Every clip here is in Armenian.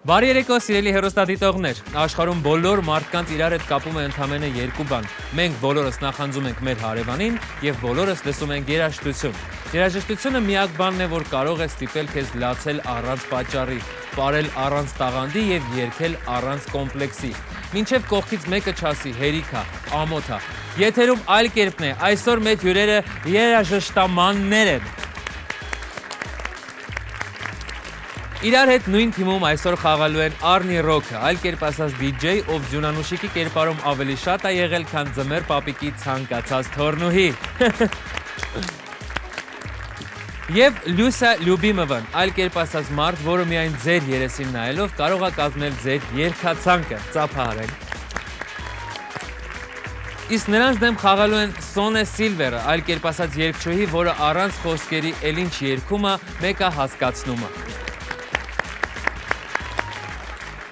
Բարի երեկո, սիրելի հեռուստադիտողներ, աշխարհում բոլոր մարդկանց իրար հետ կապում է ընդամենը երկու բան։ Մենք բոլորս նախանձում ենք մեր հարևանին եւ բոլորս լսում ենք երաժշտություն։ Երաժշտությունը միակ բանն է, որ կարող է ստիպել քեզ լացել առանց պատճառի, պարել առանց տաղանդի եւ երգել առանց կոմպլեքսի։ Մինչեւ կողքից մեկը չասի հերիքա, ամոթա։ Եթերում այլ կերպն է, այսօր մեր հյուրերը երաժշտամաններ են։ Իրար հետ նույն թիմում այսօր խաղալու են Արնի Ռոքը, այլ կերպ ասած DJ, ով Ձյունանուշիկի կերպարում ավելի շատ է եղել, քան Ձմեռ պապիկի ցանկացած թորնուհի։ Եվ Լյուսա Լյուբիմովան, այլ կերպ ասած մարդ, որը միայն ձեր երեսին նայելով կարող է կազմել ձեր երգացանկը, ծափահարենք։ Իսկ նրանց դեմ խաղալու են Սոնե Սիլվերը, այլ կերպ ասած երգչուհի, որը առանց խոսքերի էլ ինչ երգում է, մեկը հասկացնում է։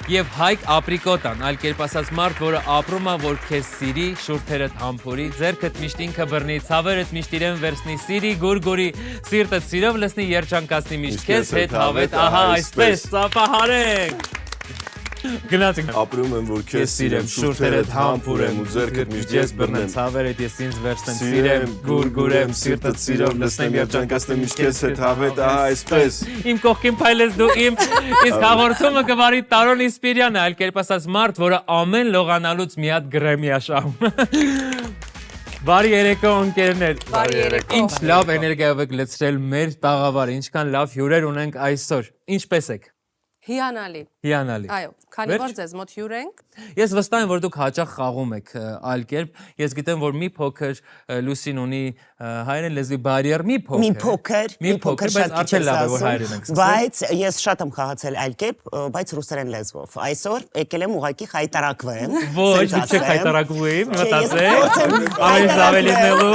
Եվ Հայկ Ապրիկոտան, այլ կերպ ասած մարդ, որը ապրում է, որ քեզ սիրի, շուրթերդ համբուրի, ձեռքդ միշտ ինքը բռնի, ցավերդ միշտ իրեն վերցնի, սիրի, գուրգուրի, սիրտդ սիրով լցնի, երջանկացնի միշտ քեզ հետ հավետ, ահա այսպես, ծափահարենք։ Գնացինք։ Ապրում եմ, որ քեզ սիրեմ, շուրթերդ համբուրեմ ու ձեռքդ միշտ ես բռնեմ, ցավերդ ես ինձ վերցնեմ, սիրեմ, գուրգուրեմ, սիրտդ սիրով լցնեմ, երջանկացնեմ միշտ քեզ հետ հավետ, ահա այսպես։ Իմ կողքին փայլես դու իմ, իսկ հաղորդումը կվարի Տարոն Իսպիրյանը, այլ կերպ ասած մարդ, որը ամեն լողանալուց մի հատ գրեմի է շահում։ Բարի երեկո ընկերներ։ Բարի երեկո։ Ինչ լավ էներգիայով եք լցրել մեր տաղավարը, ինչքան լավ հյուրեր ունենք այսօր։ Ինչպես եք։ Հիանալի։ Հիանալի։ Այո, քանի որ ձեզ մոտ հյուր ենք։ Ես վստահ եմ, որ դուք հաճախ խաղում եք այլ կերպ։ Ես գիտեմ, որ մի փոքր Լուսին ունի հայերեն լեզվի բարիեր, մի փոքր, բայց արդեն լավ է, որ հայերեն ենք սկսել։ Բայց ես շատ եմ խաղացել այլ կերպ, բայց ռուսերեն լեզվով։ Այսօր եկել եմ ուղղակի խայտարակվեմ։ Ոչ, դուք չեք խայտարակվի, մտածեք։ Ավելի զավելիզնելու։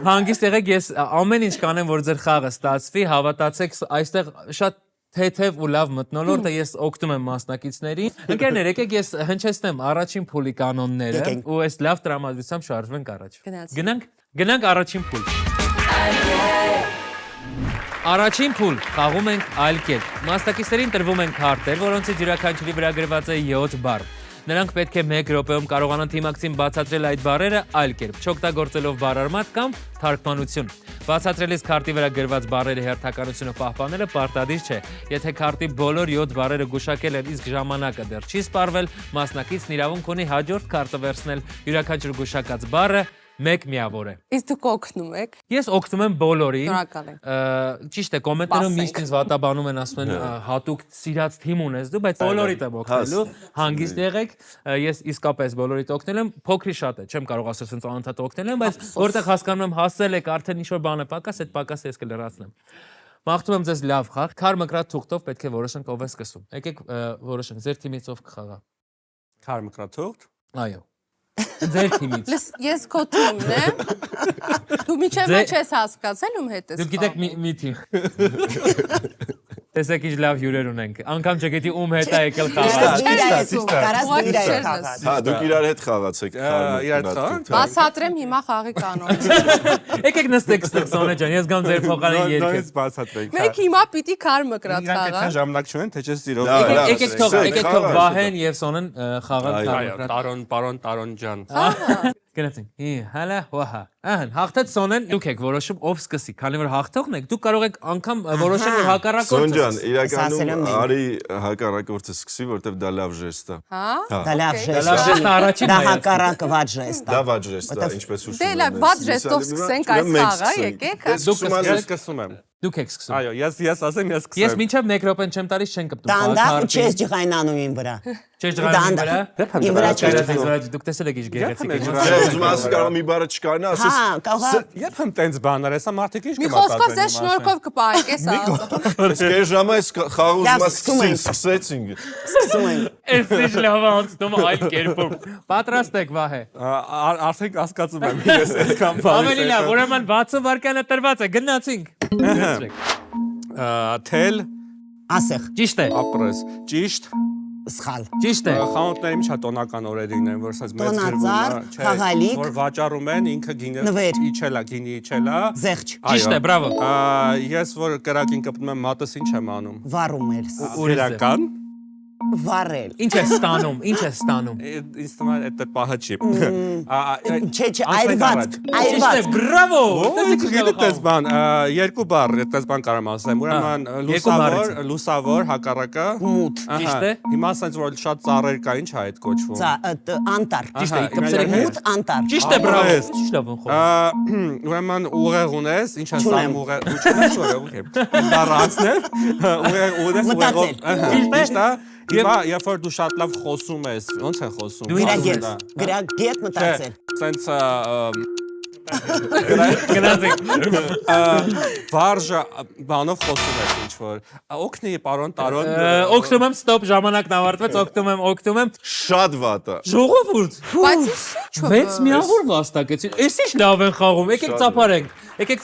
Հանգիստ եղեք, ես ամեն ինչ կանեմ, որ ձեր խաղը ստացվի, հավատացեք, այստեղ շատ թեթև ու լավ մթնոլորտ է, ես օգնում եմ մասնակիցներին։ Ընկերներ, եկեք ես հնչեցնեմ առաջին փուլի կանոնները ու այս լավ տրամադրությամբ շարժվենք առաջ։ Գնանք առաջին փուլ։ Առաջին փուլ խաղում ենք այլ կերպ։ Մասնակիցներին տրվում են քարտեր, որոնցից յուրաքանչյուրի վրա գրված է 7 բառ։ Նրանք պետք է 1 րոպեում կարողանան թիմակցին բացատրել այդ բառերը այլ կերպ, չօգտագործելով բառարմատ կամ թարգմանություն։ Բացատրելիս քարտի վրա գրված բառերի հերթականությունը պահպանելը պարտադիր չէ։ Եթե քարտի բոլոր 7 բառերը գուշակել են, իսկ ժամանակը դեռ չի սպառվել, մասնակիցն իրավունք ունի հաջորդ քարտը վերցնել, յուրաքանչյուր գուշակած բառը մեկ միավոր է։ Իսկ դուք օգնում եք։ Ես օգնում եմ բոլորին։ Շնորհակալ եմ։ Ճիշտ է, կոմենտներում միշտ ինձ վատաբանում են, ասում են հատուկ սիրած թիմ ունես դու, բայց բոլորիդ եմ օգնելու։ Հանգիստ եղեք, ես իսկապես բոլորիդ օգնել եմ, փոքրի շատ է, չեմ կարող ասել ասենց անընդհատ օգնել եմ, բայց որտեղ հասկանում եմ հասել եք, արդեն ինչ-որ բան է պակաս, այդ պակասը ես կլրացնեմ։ Մաղթում եմ ձեզ լավ խաղ, քար մկրատ թուղթով պետք է որոշենք ով է սկսում։ Եկեք որոշենք, ձեր թիմից ով կխաղա։ Քար մկրատ թուղթ։ Այո։ Ձեր թիմից։ Ես քո թիմն եմ։ Դու միջև չես հասկացել ում հետ ես։ Դուք գիտեք մի թիմ։ Տեսեք ինչ լավ հյուրեր ունենք։ Անգամ չգիտի ում հետ է եկել խաղալ։ Հա, դուք իրար հետ խաղացեք։ Իրար հետ։ Բացատրեմ հիմա խաղի կանոնը։ Եկեք նստեք Սոնե ջան, ես գամ ձեր փոխարեն երկը։ Բացատրենք։ Մենք հիմա պիտի քար մկրատ Իրանք խաղանք։ այդքան ժամանակ չունեն, թե չէ սիրով։ Եկեք թող Վահեն եւ Սոնեն խաղան քար մկրատ։ Տարոն ջան։ Գնացինք։ Հալա հոհա։ Ահն հաղթեց Սոնեն, դուք եք որոշում ով սկսի, քանի որ հաղթողն եք, դուք կարող եք անգամ որոշել որ հակառակորդը։ Սոն ջան, իրականում արի հակառակորդը սկսի, որտեվ դա լավ ժեստ է։ Հա։ Դա լավ ժեստ Լավ ժեստ առաջին Դա հակառակված ժեստ Դա վատ ժեստ է, ինչպես ուշում Դե լավ, վատ ժեստով սկսենք այս խաղը, եկեք։ Ես սկսում եմ։ Դուք եք սկսում։ Այո, ես ասեմ, ես սկսեմ։ Ես մինչև 1 րոպեն չեմ տալիս չեն կպտում։ Դանդաղ չես ջղայնանում իմ վրա։ Չես ջղայնանում վրա։ Իմ վրա չես Դուք տեսել եք ինչ գեղեցիկ է։ Ուզում ասի կարող մի բառը չկարնա, ասես։ Հա, կարող Երբ եմ տենց բաներ, հեսա մարդիկ ինչ Մի խոսքով ձեզ շնորհքով կպահեք, էս ասում։ Իսկ այս ժամը այս խաղը Լավ, ուզում սկսում ասի սկսեցինք։ սկսում ենք։ Էս ինչ լավ անցնում այլ կերպով։ Պատրաստ եք Վահե։ Արդեն հասկացում եմ, ես այսքան բան։ Ավելի լավ, ուրեմն 60 վարկանը տրված է, գնացինք։ Թել, Ասեղ, Ճիշտ է։ ապրես, ճիշտ, սխալ։ Ճիշտ է։ խանութների միջա տոնական օրերին են, որ ասած մեծ Տոնածառ, գրվում է, խաղալիք, որ վաճառում են, ինքը նվեր։ գինի իջելա։ Զեղչ, Ճիշտ է, բրավո։ Ես որ կրակին կպտում եմ մատս ինչ եմ անում։ վառում ես։ Իրական, վառել։ Ինչ է ստանում, ինչ է ստանում։ Ինձ թվում է դա պահը չի։ Չէ, այրված, Ճիշտ է, բրավո։ Գիտեք, դες բան, երկու բառ, դες բան կարամ ասեմ։ Ուրեմն լուսավոր, հակառակը մութ։ Ճիշտ է։ Հիմա ասենց որ շատ ծառեր կա, ինչ է այդ կոչվում։ Անտառ։ Ճիշտ է, կպցրեք Մութ անտառ։ Ճիշտ է, բրավո։ Ճիշտ է ոնք։ Ուրեմն ուղեղ ունես, ինչ է սա ուղեղ, ուղեղ ուղեղ։ Դառացնել, ուղեղ ունես, ուղեղով։ Ճիշտ է։ Հիմա երբ որ դու շատ լավ խոսում ես, ո՞նց է խոսում։ Գրագետ մտածել։ Սենց Գնացեք։ վարժը բանով խոսում ես ինչ որ։ Օգնի պարոն Տարոն։ Օգնում եմ, ստոպ, ժամանակն ավարտվեց, օգնում եմ։ Շատ վատ է։ Ժողովուրդ։ Բայց ինչ 6 միավոր վաստակեցին։ Էս ինչ լավ են խաղում։ Եկեք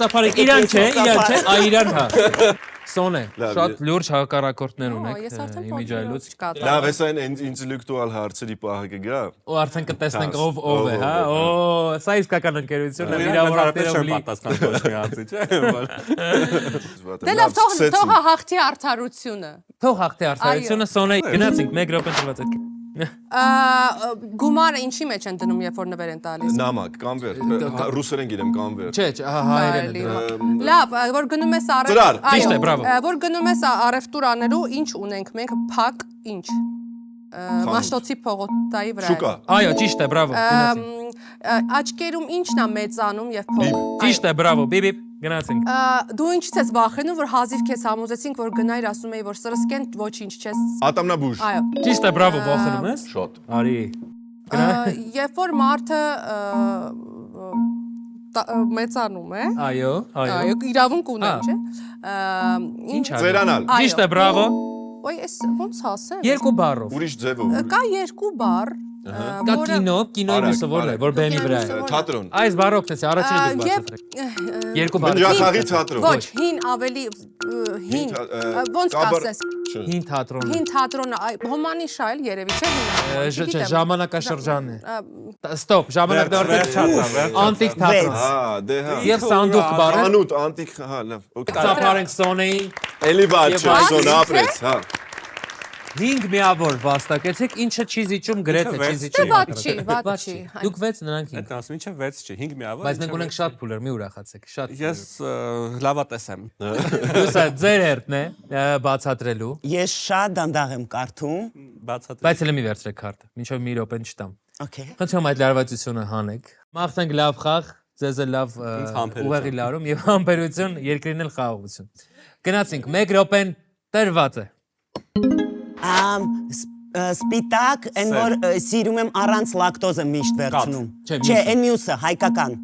ծափարենք։ Իրան չէ, իրան հա։ Սոնե, շատ լուրջ հակառակորդներ ունեք Ես արդեն իմիջայլուց։ Լավ, հեսա այն ինտելեկտուալ հարցերի պահը կգա։ Ու արդեն կտեսնենք ով է, հա։ Օ, սա իսկական ընկերություն է, վիրավորանքներով լի։ պատասխան ոչ մի հարցի, չէ՞։ Դե լավ, թող հաղթի արդարությունը։ Թող հաղթի արդարությունը, Սոնե, գնացինք 1 րոպե տրված է։ Գումարը ինչի մեջ են դնում, երբ որ նվեր են տալիս։ Նամակ, կանվեր, ռուսերեն գիտեմ կանվեր։ Չէ, հայերեն է։ Լավ, որ գնում ես Ծրար, ճիշտ է, բրավո։ Որ գնում ես արևտուր անելու, ինչ ունենք մենք, փակ, ինչ։ Մաշտոցի փողոտայի վրա։ Շուկա։ Այո, ճիշտ է, բրավո։ Գնացինք։ Աչկերում ինչն է մեծանում եւ փող։ Ճիշտ է, բրավո, բիբիբ, գնացինք։ Դու ինչից ես վախենում, որ հազիվ քեզ համոզեցինք, որ գնայր, ասում էի, որ սրսկեն ոչինչ չես։ Ատամնաբույժ։ Այո։ Ճիշտ է, բրավո, ողնում ես։ Շատ։ Արի։ Երբ որ մարդը մեծանում է։ Այո, Այո, իրավունք ունեն, չէ։ Ինչ է։ Ծերանալ։ Ճիշտ է, բրավո։ Ոյ, էս ոնց ասեմ։ Երկու բառով։ Ուրիշ ձևով։ Կա երկու բառ, Կա կինոյի մյուսը որն է, որ բեմի վրա է։ Թատրոն։ Այս բառը օգնեցի, առաջինը դուք բացատրեք։ Երկու բառ։ Բնջախաղի թատրոն։ Ոչ, հին ավելի հին, ոնց կասես։ Հին թատրոն։ Հին թատրոնը, հոմանիշ այլ երևի չէ հին։ Չէ, ժամանակաշրջանն է։ Ստոպ, ժամանակն արդեն անտիկ թատրոն։ Հա, դե հա։ Եվ սանդուղք բառը։ Անուտ, անտիկ, հա, լավ։ Okay։ Ծափարենք Սոնեի։ Էլի բաց չէ, Սոն ապրեց, հա։ 5 միավոր վաստակեցիք, ինչը չի զիջում, գրեթե չի Դե զիջում։ վատ չի, վատ չի։ Դուք 6, նրանք 5։ Այդ ասում ինչը 6 չի, 5 միավոր։ Բայց մենք ունենք շատ փուլեր, մի ուրախացեք, շատ։ Ես լավատես եմ։ Դուսա ձեր հերթն է բացատրելու։ Ես շատ դանդաղ եմ կարդում։ Բացատրել։ Բայց էլ մի վերցրեք քարտը, մինչև մի րոպեն չտամ։ Okay։ Խնդրում այդ լարվածությունը հանեք։ Մաղթենք լավ խաղ, ձեզ է լավ ուղեղի լարում եւ համբերություն, երկրին էլ խաղաղություն։ Գնացինք 1 րոպեն տրված է։ Սպիտակ, այն որ սիրում եմ առանց լակտոզը միշտ վերցնում։ Չէ, Չէ, այն մյուսը հայկական։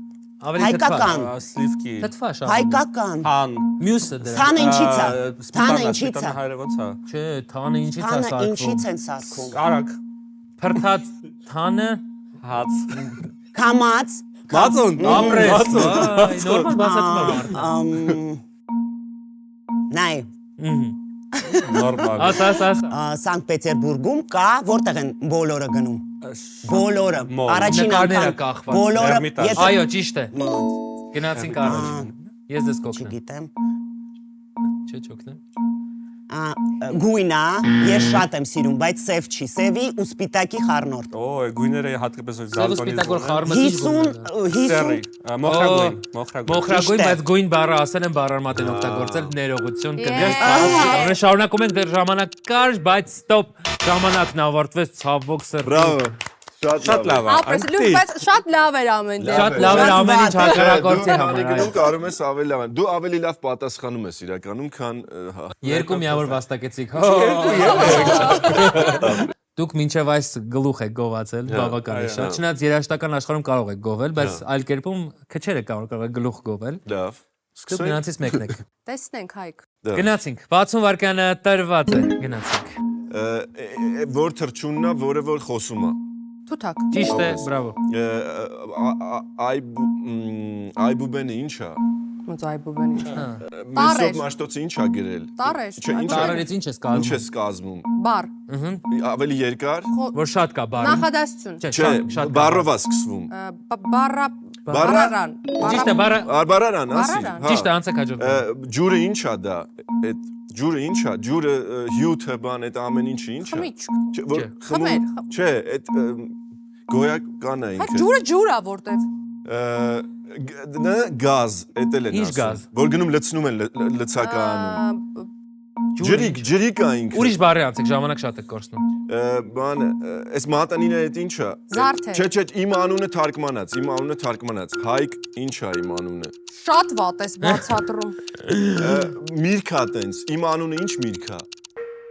Ավելի Հայկական։ Սլիվկի։ Թթվա շա։ Հայկական։ Թան։ Մյուսը դրա։ Թանը ինչից է։ Թանը ինչից է։ Հայրը ոնց է։ Չէ, թանը ինչից է Թանը սարքում։ ինչից են սարքում։ Արագ։ Փրթած թանը Հաց։ Կամած։ Մածուն։ ապրես։ Այ նորմալ բացատրում եմ։ Նայ։ Նորմալ։ Ասա։ Սանկտ Պետերբուրգում կա, որտեղ են բոլորը գնում։ Բոլորը։ Առաջին Նկարները անգամ կախված։ բոլորը։ Էրմիտաժ։ եթե- Այո, ճիշտ է։ Գնացինք առաջին։ Ես դες կօգնեմ։ Չգիտեմ։ Չէ, չօգնեմ։ Գույնա, ես շատ եմ սիրում, բայց սև չի, սևի ու սպիտակի խառնորդ։ Օ, գույները հատկապես որ Սև սպիտակոր խառնած 50 Սերի, մոխրագույն, Մոխրագույն, Ճիշտ է։ բայց գույն բառը ասել են բառարմատ են օգտագործել ներողություն կգրես։ Ահա։ Շարունակում ենք դեռ ժամանակ կար, բայց ստոպ, ժամանակն ավարտվեց ցավոք սրտի։ Բրավո։ Շատ լավ է։ Ապրես, լավ, բայց շատ լավ էր ամեն դեպքում։ Շատ լավ էր ամեն ինչ հակառակորդի Դու համար։ գնում կարում ես ավելի լավ։ Դու ավելի լավ պատասխանում ես իրականում, քան հա։ Երկու միավոր վաստակեցիք։ Դուք մինչև այս գլուխ եք գովացել, բավականին շատ։ Չնայած երաժշտական աշխարհում կարող եք գովել, բայց այլ կերպում քչերը կարող եք գլուխ գովել։ Լավ։ Դուք Սկսենք։ նրանցից մեկն եք։ Տեսնենք, Հայկ։ Գնացինք, 60 վայրկյանը տրված է, գնացինք։ Որ թրջունն է, որը որ խոսում է։ Թութակ։ Ճիշտ է, բրավո։ Այբուբենը ի՞նչ է։ Մոծայբուբեն ինչ։ Մեսրոպ Մաշտոցը ինչ ա գրել։ Տարեր։ Չէ, ինչ Տարերից ինչ ես Ինչ կազմում։ ես կազմում։ Բար։ Ավելի երկար։ Որ շատ կա բարը։ Նախադասություն։ Չէ, շատ բառով ա սկսվում։ Բարա բարարան։ Ճիշտ է, բարը Բարարան, ասի։ Բարարան։ ճիշտ է, անցեք հաջորդ։ Ջուրը ինչ ա դա։ Այդ ջուրը ինչ ա։ Ջուրը հյութը բան, այդ ամեն ինչը ինչ ա։ Խմիչք։ Չէ, որ Խմեր, Չէ, այդ գոյական է Հա ինքը։ ջուրը ջուր ա որտեվ։ Նա գազ, էդ էլ են Ինչ ասում։ գազ։ Որ գնում լցնում են լցականում։ Ջուրը Ջրիկ ա ինքը։ Ուրիշ բարի անցեք, ժամանակ շատ եք կորցնում։ Բան, այս մատանինը այդ ինչ ա։ Զարդ է։ Չէ, իմ անունը թարգմանած։ Հայկ ինչ ա իմ անունը։ Շատ վատ ես բացատրում։ Միրգ ա տենց, իմ անունը ինչ միրգ ա։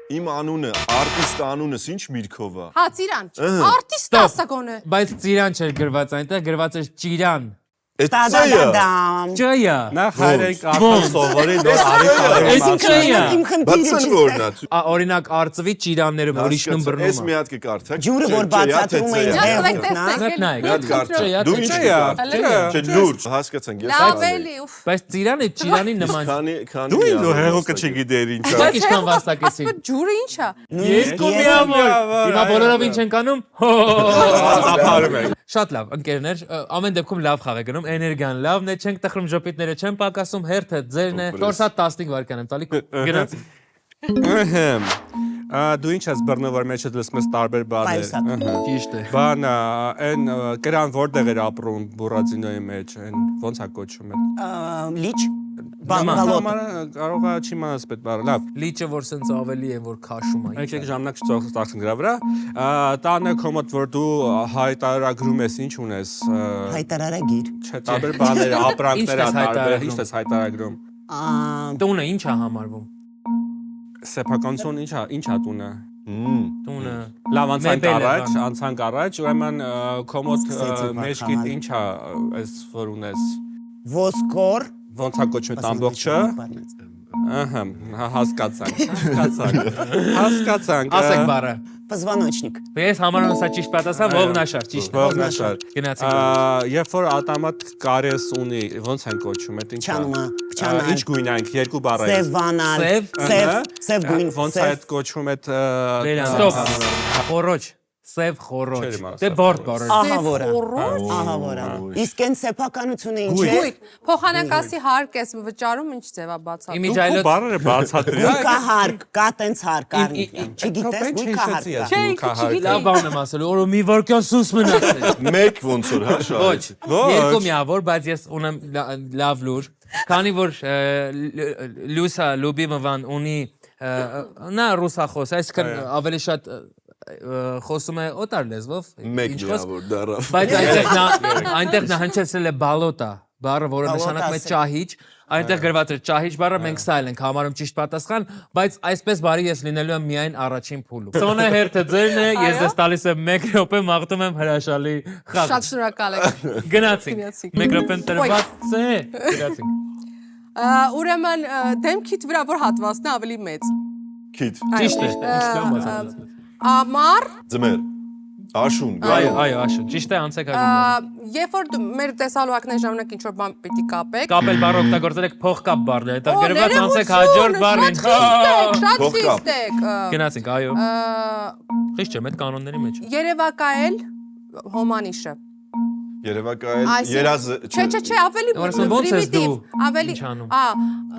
Իմ անունը, արտիստ անունս ինչ միրգով ա։ Հա, ծիրան։ Արտիստ ասա գոնե։ Բայց ծիրան չէր գրված այնտեղ, գրված էր ճիրան։ Այդ Դա ծայը։ Ջյա։ Նախ հայրենք արդեն սովորի նոր արի Այսինքն Իմ Բացան խնդիրը որն ա։ օրինակ արծվի ճիրանները ուրիշնում Այս բռնում։ մի հատ կկարդա։ Ջուրը որ բացատրում են Նայեք, Դու ինչ Չէ, լուրջ, հասկացանք, ես Լավ էլի, ուֆ։ բայց ծիրանը ճիրանի նման։ Քանի Դու ինձ հեղոկը չգիտեր ինչ ա։ Բայց ինչքան վաստակեցին։ Ասում ջուրը ի՞նչ ա։ Ես կոմիավոր։ Հիմա բոլորով ինչ են կանում։ Ծափարում ենք։ Շատ լավ, ընկերներ, ամեն դեպքում լավ խաղ է գնում, էներգիան լավն է, չենք տխրում, ժոպիտները չեն պակասում, հերթը ձերն է։ Տորսա 15 վայրկյան եմ տալի, գնաց։ Դու ինչ ես բռնում որ մեջը դες մեզ տարբեր բաներ։ Ճիշտ է։ Բան այն կրան որտեղ էր ապրում բուրածինոյի մեջ, այն ոնց է կոչվում է։ լիճ Բալոտ կարող է չիմանաս պետք բառը, լավ։ Լիճը որ սենց ավելի է որ քաշում է։ Եկեք ժամանակ չծախսենք դրա վրա։ Տանը կոմոդ որ դու հայտարարագրում ես, ինչ ունես։ հայտարարագիր Չէ, տարբեր բաներ, ապրանքներ, տարբեր, Ինչ ես հայտարարում։ ինչ ես հայտարագրում։ Տունը ի՞նչ է համարվում։ Սեփականություն ինչ է տունը։ Տունը Լավ անցանք Մեբել է առաջ, բան։ անցանք առաջ, ուրեմն կոմոդ մեջքիդ ինչ է այս որ ունես։ ոսկոր Ոնց է կոչվում ամբողջը։ Ահա, հասկացանք։ ասեք բառը։ позвоночник Ես համարում եմ սա ճիշտ պատասխան, ողնաշար, ճիշտ։ Ողնաշար։ Գնացինք։ Երբ որ ատամատ կարես ունի, ոնց են կոչվում, այդ ինչա։ Փչանումա Ինչ գույն է, երկու բառ է։ սևանալ սև գույն Ոնց է այդ կոչվում այդ Ստոպ։ Խորոջ, սև խորոջ։ Չէր իմացա, Դե բորդ բառը։ ահավորը Խորոջ։ ահավորը իսկ այն սեփականությունը ինչ է Գույք։ Փոխանակասի հարկ ես վճարում, ինչ ձև ա բացատրում։ Դու Իմիջայլոց բառերը բացատրի։ գույքա հարկ կա տենց հարկ արնի չգիտես գույքա հարկ կա Չէ, ինքը չգիտի։ լավ բան եմ ասել, որ մի վարկյան սուս մնացել։ Մեկ ոնց որ հա Ոչ, շատ։ երկու միավոր, բայց ես ունեմ լավ լուր։ Քանի որ Լուսա Լուբիմովան ունի նա ռուսախոս, այսինքն ավելի շատ խոսում է օտար լեզվով։ Մեկ ինչ խոս- միավոր դարավ։ Բայց այնտեղ նա հնչեցրել է բալոտա, բառը, որը նշանակում է ճահիճ, այնտեղ գրված էր ճահիճ բառը, մենք սա ենք համարում ճիշտ պատասխան, բայց այսպես բարի ես լինելու եմ միայն առաջին փուլում։ Սոնե հերթը ձերն է, ես ես տալիս եմ 1 րոպե, մաղթում եմ հրաշալի խաղ։ Շատ շնորհակալ եք։ Գնացինք։ Գնացինք։ 1 րոպեն տրված է։ Գնացինք։ Ուրեմն դեմքիդ վրա որ հատվածն է ավելի մեծ։ Քիթ, Ճիշտ է, ճիշտ է մասած։ Ամառ, ձմեր, աշուն, Այո, գայո։ այո, ճիշտ է, անցեք այո։ երբ որ դու մեր տեսալուակների ժամանակ ինչ որ բան պիտի կապեք։ Կապել բառը օգտագործել եք փողկապ բառը, դա Օ, գրված անցեք ներողություն, հաջորդ բառին։ Շատ Փողկապ։ խիստ եք։ Գնացինք, այո։ Ա, Խիստ չէ, այդ կանոնների մեջ։ Երևակայել հոմանիշը։ Երևակայել, Այսինքն- երազը, Չէ, ավելի Որովհետեւ ոնց ես դու ավելի ինչ անում։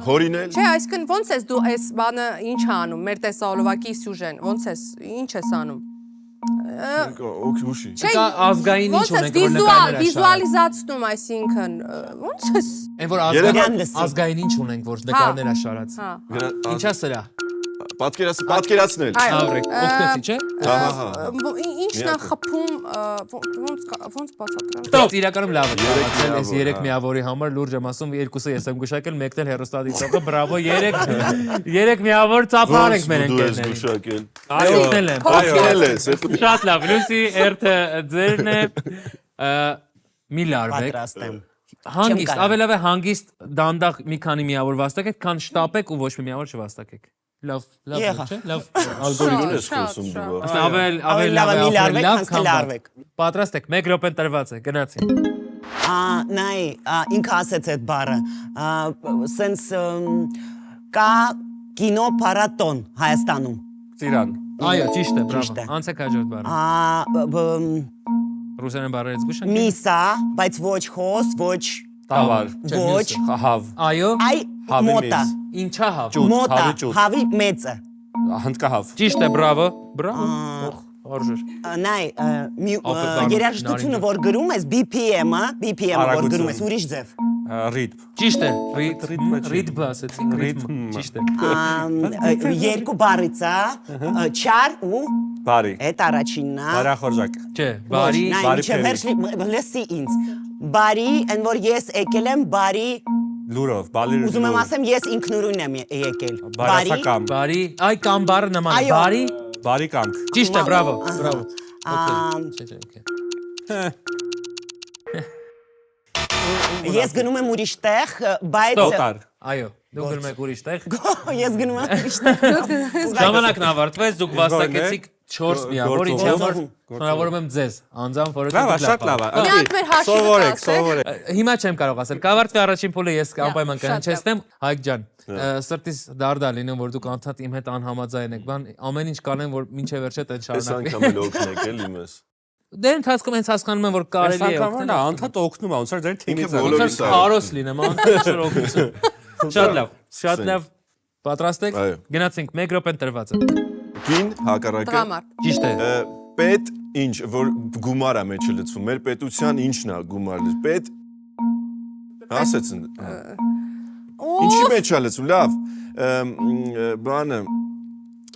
հորինել, Չէ, այսինքն ոնց ես դու այս բանը ինչ անում, մեր տեսալովակի սյուժեն, ոնց ես, ինչ ես անում։ օքուշի։ Չէ, Կա ազգային ինչ ոնց ես ունենք, որ նկարներ աշարը։ վիզուալիզացնում, այսինքն ոնց ես։ Այն որ Երևան ազգային ինչ ունենք, որ նկարներ աշարած։ Հա։ Ինչա սրա։ Պատկերացնել։ Ավրեք, օգտեցի, չէ։ Ահա։ Ինչն է խփում, ոնց բացատրեմ։ Ստոպ, իրականում լավ է ծառացել այս միավոր, 3 միավորի համար լուրջ եմ ասում, երկուսը ես եմ գուշակել, մեկն էլ հերոստատիտողը, բրավո, 3 միավոր ծափար ենք մեր ընկերներին։ Գուշակել։ Օգնել եմ։ Պատկերել ես, Շատ լավ, Լուսի, երթը ձերն է։ Մի լարվեք։ պատրաստ եմ Հանգիստ, կարող։ ավելավ է հանգիստ դանդաղ մի քանի միավոր վաստակեք, քան շտապեք ու ոչ մի միավոր չվաստակեք։ Լավ, Եղա։ չէ՞, լավ ալգորիթմ։ ես խոսում դու։ Ավել ավելի լավ է մի լարվեք քան թե լարվեք Պատրաստ եք, 1 րոպեն տրված է, գնացին։ Նայ, ինքը ասեց այդ բառը։ Սենց կա կինո փառատոն Հայաստանում։ Ծիրան։ Այո, ճիշտ է, Ճիշտ բրավո։ է։ Անցեք հաջորդ բառը։ Ռուսերեն բառերից զգուշ եք։ Միսա, բայց ոչ խոս, ոչ Տավար։ ոչ Խահավ։ Այո, այ Հավի մոտա։ միս։ ինչա հավ։ Ջութ, Մոտա, հավի ջութ։ հավի մեծը։ Հնդկահավ։ Ճիշտ է, բրավո։ Բրավո։ Արժեր։ Նայ, Ապետան, երաժշտությունը նարինջ։ որ գրում ես BPM-ը, BPM-ը որ Արագություն։ գրում ես ուրիշ ձև։ Ռիթմ։ Ճիշտ է։ Ռիթմը չի։ Ռիթմ ասեցինք, ռիթմ։ Ռիթմ։ Ճիշտ է։ Երկու բառից է, չար ու Բարի։ այդ առաջինն է։ Բարախորժակ։ Չէ, բարի։ Նայ, բարի ինչը փերի։ վերջ լսի ինձ։ Բարի, այն որ ես եկել եմ բարի, Լուրով, բալի։ ուզում եմ ասեմ ես ինքնուրույն եմ եկել։ Բարացակամ։ Բարի, այ կամ բառը նման է։ Այո։ Բարի։ Բարի կամք։ Ճիշտ է, բրավո։ Բրավո։ Ամ, Չէ, օքեյ։ Ես գնում եմ ուրիշ տեղ, բայց Օտար։ Այո, դուք գնում եք ուրիշ տեղ։ ես գնում եմ ուրիշ տեղ։ Ժամանակն ավարտվեց, դուք վաստակեցիք 4 միավոր, ինչի համար Գործողություն։ շնորհավորում եմ ձեզ, անձամբ, որը Լավ, շատ լավ է։ Միակ մեր հաշիվը Սովորեք, տասեք։ սովորեք։ Հիմա չեմ կարող ասել։ Կավարտվի առաջին փուլը ես անպայման շատ կհնչեցնեմ, Հայկ ջան։ Սրտիս դարդա լինում, որ դուք անդադ իմ հետ անհամաձայն եք, բան ամեն ինչ կանեմ, որ մինչև վերջը տեն Այս շարունակվի։ անգամ էլ օգնեք էլի մեզ։ Դե ընթացքում հենց հասկանում եմ, որ Այս կարելի է անգամ օգնել։ նա անդադ օգնում է, ոնց որ ձեր թիմից Ինքը է։ բոլորին Ոնց որ քարոս լինեմ, անդադ շուտ օգնություն։ Շատ լավ, շատ լավ։ Պատրաստ եք։ Այո։ Գնացինք 1 րոպեն տրված է։ Կին հակառակը Դրամար։ Ճիշտ է։ պետ ինչ որ գումար է մեջը լցվում։ Մեր պետության ինչն է գումար լցվում։ Պետ ասեցին։ Ինչի մեջ է լցվում։ Լավ։ Բանը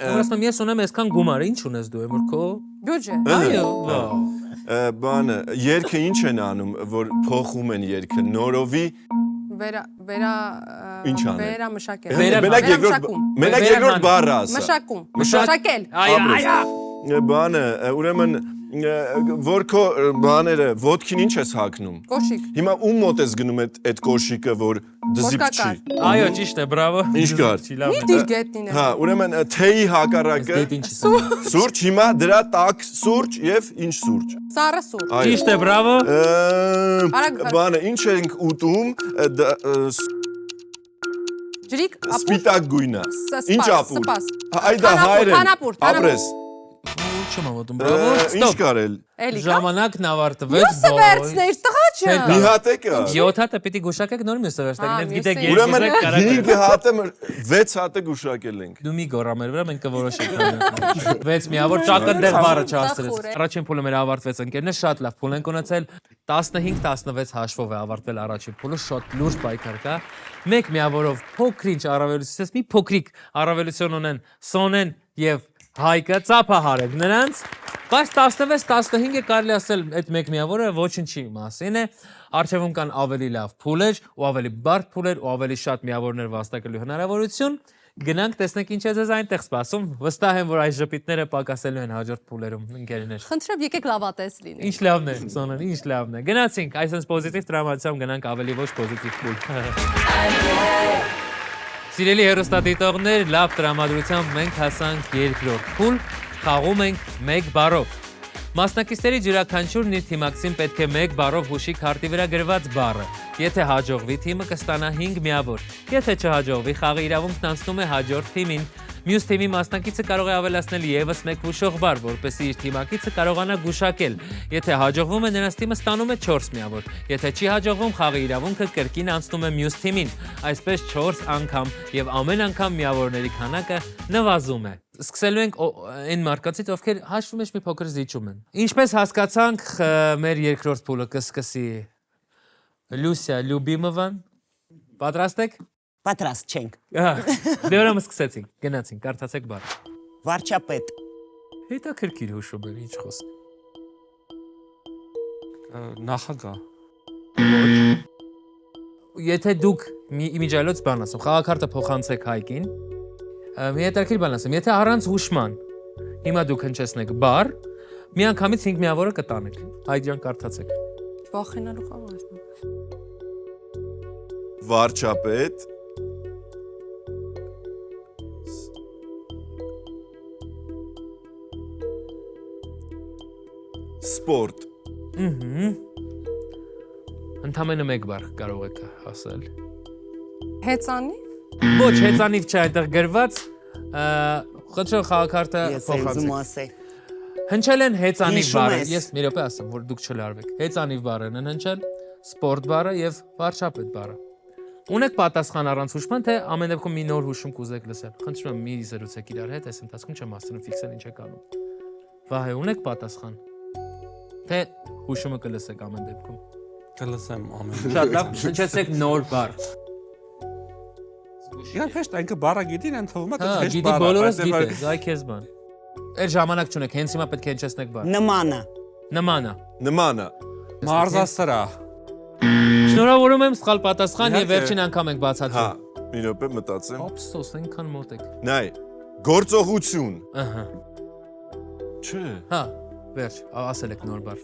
Ուրասնամ ես ունեմ այսքան գումար, ինչ ունես դու, որ քո։ Բյուջե։ Այո, բանը երգը ինչ են անում, որ փոխում են երգը նորովի Ինչ անեն։ վերամշակել։ Մենակ երկրորդ մենակ երկրորդ բառը ասա։ Մշակում։ Մշակել։ Մշակել։ այո։ Բանը ուրեմն որ քո բաները ոդքին ինչ ես հագնում։ Կոշիկ։ Հիմա ում մոտ ես գնում այդ կոշիկը, որ դզիպ չի։ Այո, ճիշտ է, բրավո։ Ինչ կար։ Լավ Մի է։ դիր գետնին է։ Հա, ուրեմն թեյի հակառակը Դե ինչ է։ սուրճ, հիմա դրա տակ սուրճ եւ ինչ սուրճ։ Սառը սուր։ Այո։ Ճիշտ է, բրավո։ Արագ, Բանը ինչ ենք ուտում, Ջրիկ, սպիտակ գույնը։ Ինչ ապուր։ Սպաս։ Այդա հայրեն։ Թանապուր, Ապրես։ Չեմ ավոտում, բրավո։ Ինչ Ստոպ։ կարել։ Էլի կա։ Ժամանակն ավարտվեց։ Մյուսը վերցներ, տղա չէ։ Մի հատ է կա։ 7 հատը պիտի գուշակեք նոր մյուսը վերստակ։ Մենք գիտեք մյուսը- երբ Ուրեմն գիտեք կարակ։ 5 հատը 6 հատը գուշակել ենք։ Դու մի գորա մեր վրա մենք կորոշենք։ 6 միավոր ճակնդեղ բառը չհասցրեց։ Տխուր է։ Առաջին փուլը մեր ավարտվեց ընկերներ, շատ լավ փուլ ենք ունեցել։ 15-16 հաշվով է ավարտվել առաջին փուլը, շատ լուրջ պայքար կա։ Մեկ միավորով փոքրինչ առավելությունից մի փոքրիկ առավելություն ունեն Սոնեն եւ Հայկը, ծափահարեք նրանց, բայց 16-15-ը կարելի ասել այդ մեկ միավորը ոչինչի մասին է, առջևում կան ավելի լավ փուլեր ու ավելի բարդ փուլեր ու ավելի շատ միավորներ վաստակելու հնարավորություն, գնանք տեսնենք ինչ է ձեզ այնտեղ սպասում, վստահ եմ, որ այս ժպիտները պակասելու են հաջորդ փուլերում, ընկերներ։ Խնդրեմ եկեք լավատես լինի։ Ինչ լավն է, Սոնեն, ինչ լավն է։ Գնացինք, այսպես պոզիտիվ տրամադրությամբ գնանք ավելի ոչ պոզիտիվ փուլ։ Սիրելի հեռուստադիտողներ, լավ տրամադրությամբ մենք հասանք երկրորդ փուլ, խաղում ենք 1 բառով։ Մասնակիցներից յուրաքանչյուրն իր թիմակցին պետք է 1 բառով հուշի քարտի վրա գրված բառը։ Եթե հաջողվի, թիմը կստանա 5 միավոր։ Եթե չհաջողվի, խաղի իրավունքն անցնում է հաջորդ թիմին։ Մյուս թիմի մասնակիցը կարող է ավելացնել ևս 1 հուշող բառ, որպեսզի իր թիմակիցը կարողանա գուշակել։ Եթե հաջողվում է, նրանց թիմը ստանում է 4 միավոր։ Եթե չի հաջողվում, խաղի իրավունքը կրկին անցնում է մյուս թիմին։ Այսպես 4 անգամ եւ ամեն անգամ միավորների քանակը նվազում է։ Սկսելու ենք այն մարդկանցից, ովքեր հաշվի մեջ մի փոքր զիջում են։ Ինչպես հասկացանք, մեր երկրորդ փուլը կսկսի Լուսիա Լյուբիմովան։ Պատրաստ եք։ Պատրաստ չենք։ Դե ուրեմն սկսեցինք, գնացինք, կարդացեք բառը։ Վարչապետ, Հետաքրքիր հուշում եմ, ինչ խոսք։ Նախագահ։ Եթե դուք իմիջիայլոց բան ասում, խաղաքարտը փոխանցեք Հայկին, մի հետաքրքիր բան ասեմ, եթե առանց հուշման հիմա դուք հնչեցնեք բառ, միանգամից 5 միավորը կտանեք։ Հայկ ջան, կարդացեք։ Վախենալու խաղ է։ Վարչապետ Սպորտ Ընդամենը մեկ բառ կարող եք ասել։ Հեծանի։ Ոչ, հեծանիվ չէ այդտեղ գրված։ Խնդրում խաղակարտը Ես ուզում փոխանցեք։ ասել։ Հնչել են հեծանիվ Հիշում բառը։ ես։ Ես մի րոպե ասեմ, որ դուք չլարվեք։ Հեծանիվ բառերն են հնչել, սպորտ բառը եւ վարչապետ բառը։ Ունեք պատասխան առանց հուշման, թե ամեն դեպքում մի նոր հուշում կուզեք լսել։ Խնդրում եմ մի զրուցեք իրար հետ, այս ընթացքում չեմ ասում ֆիքսել ինչ եք անում։ Վահե, ունեք պատասխան։ Թե հուշումը կլսեք ամեն դեպքում։ Կլսեմ ամեն։ Շատ լավ, հնչեցեք նոր բառ։ Իրանք հեշտ այնքը բառը գիտին, այն թվում է Հա, հեշտ գիտի բառ է, բոլորս բայց գիտեք, զայ քեզ բան։ Այդ ժամանակ չունեք, հենց հիմա պետք է հնչեցնեք բառ։ Նմանը։ Նմանը։ Նմանը։ մարզասրահ։ Շնորհավորում եմ սխալ պատասխան եւ Իհարկե։ վերջին անգամ ենք Հա, բացատրում։ մի րոպե մտածեմ։ Ափսոս, այնքան մոտ եք։ Նայ, գործողություն։ Ահա։ Չէ։ Հա, վերջ, ասել եք նոր բառ։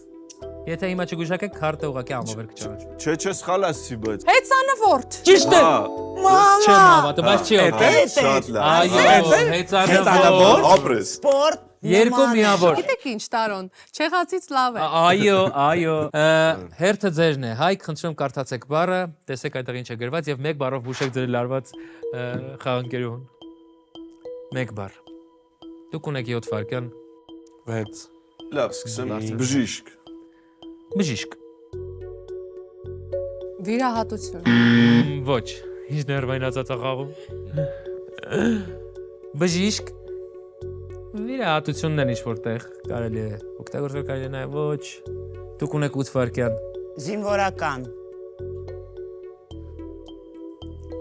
Եթե հիմա չգուշակեք, քարտը ուղղակի ամովեր կճանաչվի։ Չէ, սխալ ասի, բայց։ Հեծանվորդ։ Ճիշտ է։ Հա, Չեմ հավատում, բայց չի օգտել։ շատ լավ։ Այո, հեծանվոր։ Ապրես։ Սպորտ։ Երկու միավոր։ Գիտեք ինչ, Տարոն, չեղածից լավ է։ Այո։ Հերթը ձերն է։ Հայք, խնդրում կարդացեք բառը, տեսեք այդտեղ ինչ է գրված եւ մեկ բառով հուշեք ձեր լարված խաղանկերուն։ Մեկ բառ։ Դուք ունեք 7 վայրկյան։ 6 Լավ, սկսեմ։ Բժիշկ։ Բժիշկ։ Վիրահատություն։ Ոչ, ինչ ներվայնացած աղաղում։ Բժիշկ։ Վիրահատությունն են ինչ որտեղ կարելի է օգտագործել, կարելի է նաև ոչ։ Դուք ունեք 8 վայրկյան։ Զինվորական։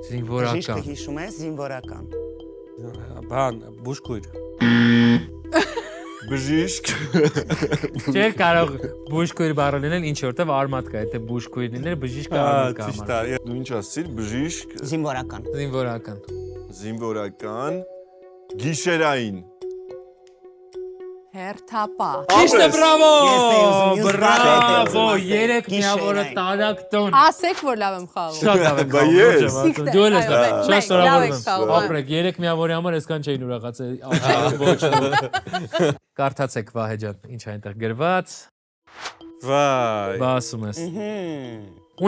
Զինվորական։ Բժիշկը հիշում ես, զինվորական։ բան բուժքույր։ Բժիշկ։ Չէ կարող բուժքույր բառը լինել ինչ որտեղ արմատ կա, եթե բուժքույր լիներ բժիշկը արմատ կա։ Ճիշտ է։ Դու ինչ ասցիր, բժիշկ, Զինվորական։ Զինվորական։ զինվորական, գիշերային։ Հերթապահ։ Ճիշտ է, բրավո։ Ես էի ուզում, ես Բրավո, ասել, 3 միավորը գիշերային։ տարակ տոն։ Ասեք, որ լավ եմ խաղում։ Շատ լավ եք Բա խաղում, ես։ ոչ եմ դու ես Այո, շատ մենք շնորհավորում լավ եմ։ ենք խաղում։ Ապրեք 3 միավորի համար այսքան չէին ուրախացել։ Ոչ։ Կարդացեք Վահե ջան, ինչ է այնտեղ գրված։ Վայ։ Բա ասում ես։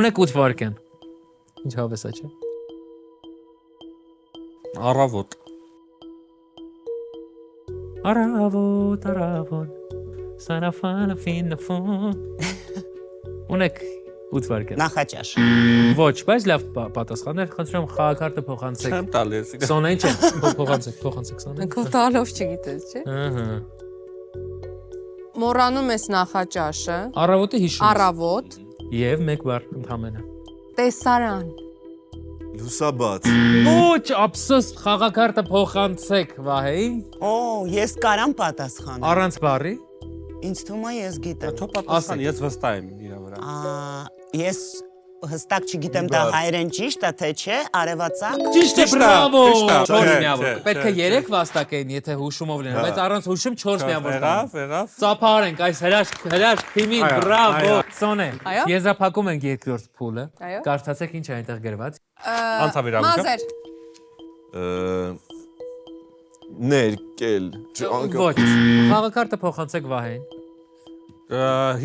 Ունեք 8 վայրկյան։ Ինչ հավես է, չէ։ Առավոտ։ Արավոտ, սարաֆանը ֆիննոֆոն։ Ունեք 8 վայրկյան։ Նախաճաշ։ Ոչ, բայց լավ պատասխաններ, խնդրում եմ խաղակարտը փոխանցեք։ Չեմ տալիս։ Սոնեն չէ, փոխանցեք Սոնեն։ Ընկլ տալով չգիտես, չէ։ Ահա։ Մոռանում ես նախաճաշը, Առավոտը հիշում ես։ առավոտ, Եվ մեկ բառ ընդհանրապես։ տեսարան։ Լուսաբաց։ Ոչ, ափսոս, խաղակարտը փոխանցեք Վահեին Օ, ես կարամ պատասխանել։ առանց բառի։ Ինձ թվում է ես գիտեմ։ Թո պատասխան, ես վստահ եմ իր վրա։ Ես հստակ չգիտեմ դա հայերեն ճիշտ է թե չէ, արևածագ։ Ճիշտ է, բրավո։ ճիշտ է, 4 չէ, միավոր։ չէ, Պետք է չէ, 3 վաստակային, եթե հուշումով լիներ, բայց առանց հուշում 4 միավոր կան։ Եղավ։ Ծափարենք այս հրաշք թիմին, Այո, բրավո։ այո։ Սոնե, Այո։ եզրափակում ենք երկրորդ փուլը։ Այո։ Կարդացեք ինչ է այնտեղ գրված։ Անցավիրավունքը։ Մազեր։ Ներկել։ Ոչ, խաղակարտը փոխանցեք Վահեին։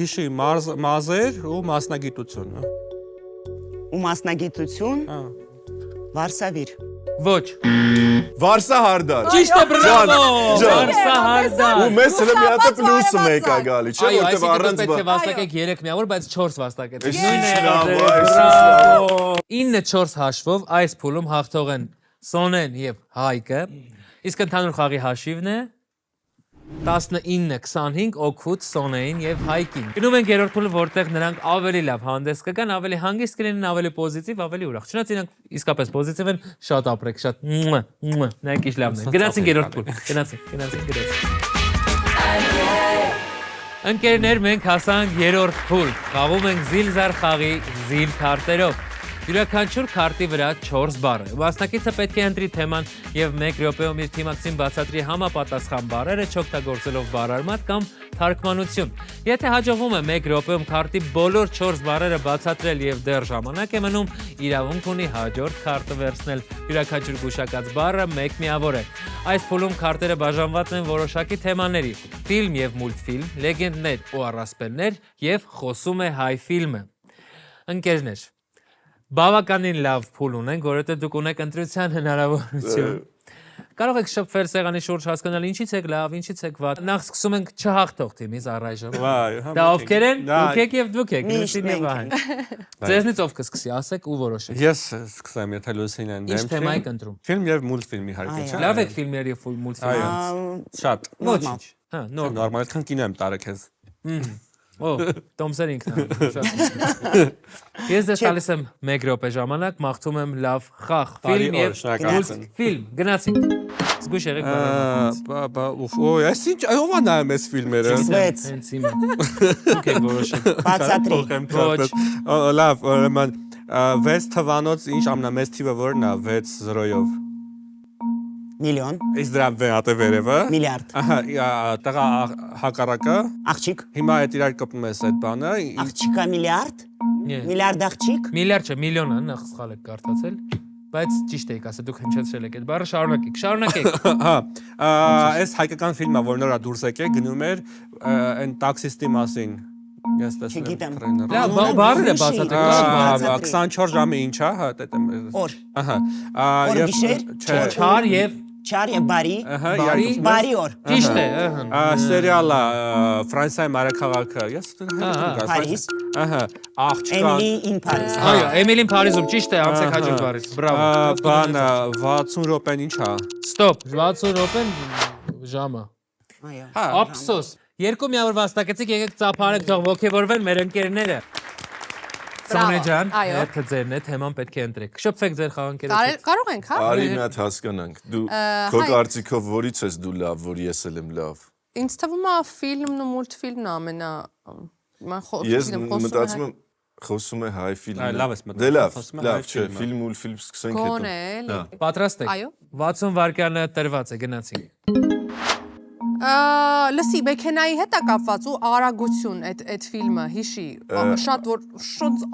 Հիշի մազեր ու մասնագիտություն։ Ու մասնագիտություն Հա։ Վարսավիր։ Ոչ։ Վարսահարդար։ Ճիշտ է, բրավո։ ջան։ Վարսահարդար։ Ու մեզ հենց մի հատ պլյուսը մեկ է գալի, չէ՞ Այո, որտեվ այսինքն առանց պետք է բա։ վաստակեք 3 միավոր, բայց 4 վաստակեք։ Այս Նույնը ինչ եղավ լավ, ձեր, այս ինչ բրավո։ 9-4 հաշվով այս փուլում հաղթող են Սոնեն եւ Հայկը։ Իսկ ընդհանուր խաղի հաշիվն է 19-25 օգուտ Սոնեին եւ Հայկին։ Գնում ենք երրորդ փուլը, որտեղ նրանք ավելի լավ հանդես կգան, ավելի հանգիստ կլինեն, ավելի պոզիտիվ, ավելի ուրախ։ Չնայած իրենք իսկապես պոզիտիվ են, շատ ապրեք, շատ նայեք ինչ լավն է։ Գնացինք երրորդ փուլ։ Գնացինք Ընկերներ, մենք հասանք երրորդ փուլ։ Խաղում ենք զիլ-զար խաղի զիլ քարտերով։ Յուրաքանչյուր քարտի վրա 4 բառ է։ Մասնակիցը պետք է ընտրի թեման եւ 1 րոպեում իր թիմակցին բացատրի համապատասխան բառերը, չօգտագործելով բառարմատ կամ թարգմանություն։ Եթե հաջողվում է 1 րոպեում քարտի բոլոր 4 բառերը բացատրել եւ դեռ ժամանակ է մնում, իրավունք ունի հաջորդ քարտը վերցնել։ Յուրաքանչյուր գուշակած բառը 1 միավոր է։ Այս փուլում քարտերը բաժանված են որոշակի թեմաների՝ ֆիլմ եւ մուլտֆիլմ, լեգենդներ ու առասպելներ եւ խոսում է հայ ֆիլմը։ Ընկերներ, բավականին լավ փուլ ունենք, որովհետև դուք ունեք ընտրության հնարավորություն։ Կարող եք շփվել սեղանի շուրջ հասկանալ ինչից եք լավ, ինչից եք վատ։ Նախ սկսում ենք չհաղթող թիմից առայժմ։ Վայ, Դա ովքեր են։ Դուք եք եւ դուք եք։ Միշտ Լուսինե մենք Վահան։ Ձեզնից ով կսկսի, ասեք ու որոշեք։ Ես սկսեմ, եթե Լուսինեն Ինչ թեմա եք ընտրում։ Ֆիլմ եւ մուլտֆիլմ իհարկե, չէ՞։ Լավ եք ֆիլմեր եւ մուլտֆիլմեր։ Շատ։ Ոչինչ։ Հա, նորմալ։ Նորմալ քան կինո եմ տարել քեզ։ Օ, Տոմսեր ինքն։ Ես դες տալիս եմ 1 րոպե ժամանակ, մաղթում եմ լավ խաղ, Բարի ֆիլմ օր, եւ շնորհակալություն։ ֆիլմ, գնացինք։ Զգույշ եղեք բառը։ Օ, ես ինչ, ով է նայում այս ֆիլմերը։ Վեց, Հենց հիմա։ Դուք եք որոշել։ բացատրի։ Ոչ։ Լավ, ուրեմն 6 թվանոց ինչ ամենամեծ թիվը որն է 6-0-ով։ Միլիոն, Իսկ դրա վեհատը վերևը։ միլիարդ, Ահա, տղա հակառակը։ աղջիկ, Հիմա այդ իրար կպնում ես այդ բանը։ աղջիկա միլիարդ, Նե։ միլիարդ աղջիկ, Միլիարդ չէ, միլիոն է, նախ սխալ եք կարդացել, բայց ճիշտ եք ասել, դուք հնչեցրել եք այդ բառը, շարունակեք։ Հա, այս հայկական ֆիլմը, որ նորա դուրս եկե, գնում էր այն տաքսիստի մասին։ Ես տեսել եմ Չգիտեմ։ տրեյները։ Լավ, բառերը բացատրեք։ 24 ժամը ինչ է, հա, դա եմ։ օր, Ահա։ Օր Եվ գիշեր, չէ։ Չար եւ չար եւ բարի, Ահա, բարի, երկուսը։ բարի օր, ճիշտ է, ըհը։ Սերիալը Ֆրանսիայի մայրաքաղաքը։ Ես Փարիզ, Ահա, աղջկա։ Emily in Paris, Այո, Էմիլին Փարիզում ճիշտ է, անցեք հաջորդ բառից։ Բրավո։ Բանը 60 րոպեն ինչ է։ Ստոպ, 60 րոպեն ժամը։ այո, Ափսոս։ Երկու միավոր վաստակեցիք, եկեք ծափարեք, թող ոգևորվեն մեր ընկերները։ Սոնե ջան, Այո։ եթե ձերն է, թեման պետք է ընտրեք։ Շփվեք ձեր խաղանկերից։ Կարող ենք, հա։ Արի մի հատ հասկանանք։ Դու քո կարծիքով որից ես դու լավ, որ ես եմ լավ։ Ինձ թվում է ֆիլմն ու մուլտֆիլմն ամենա Ես մտածում եմ խոսում է հայ ֆիլմը։ Լավ ես մտածում, Դե լավ, խոսում է հայ լավ, չէ, ֆիլմը։ ֆիլմ ու ֆիլմ սկսենք Գոնե, հետո։ էլի։ Պատրաստ եք։ Այո։ 60 վայրկյանը տրված է, գնացինք։ Լսի, մեքենայի հետ է կապված ու արագություն այդ ֆիլմը, հիշի, շատ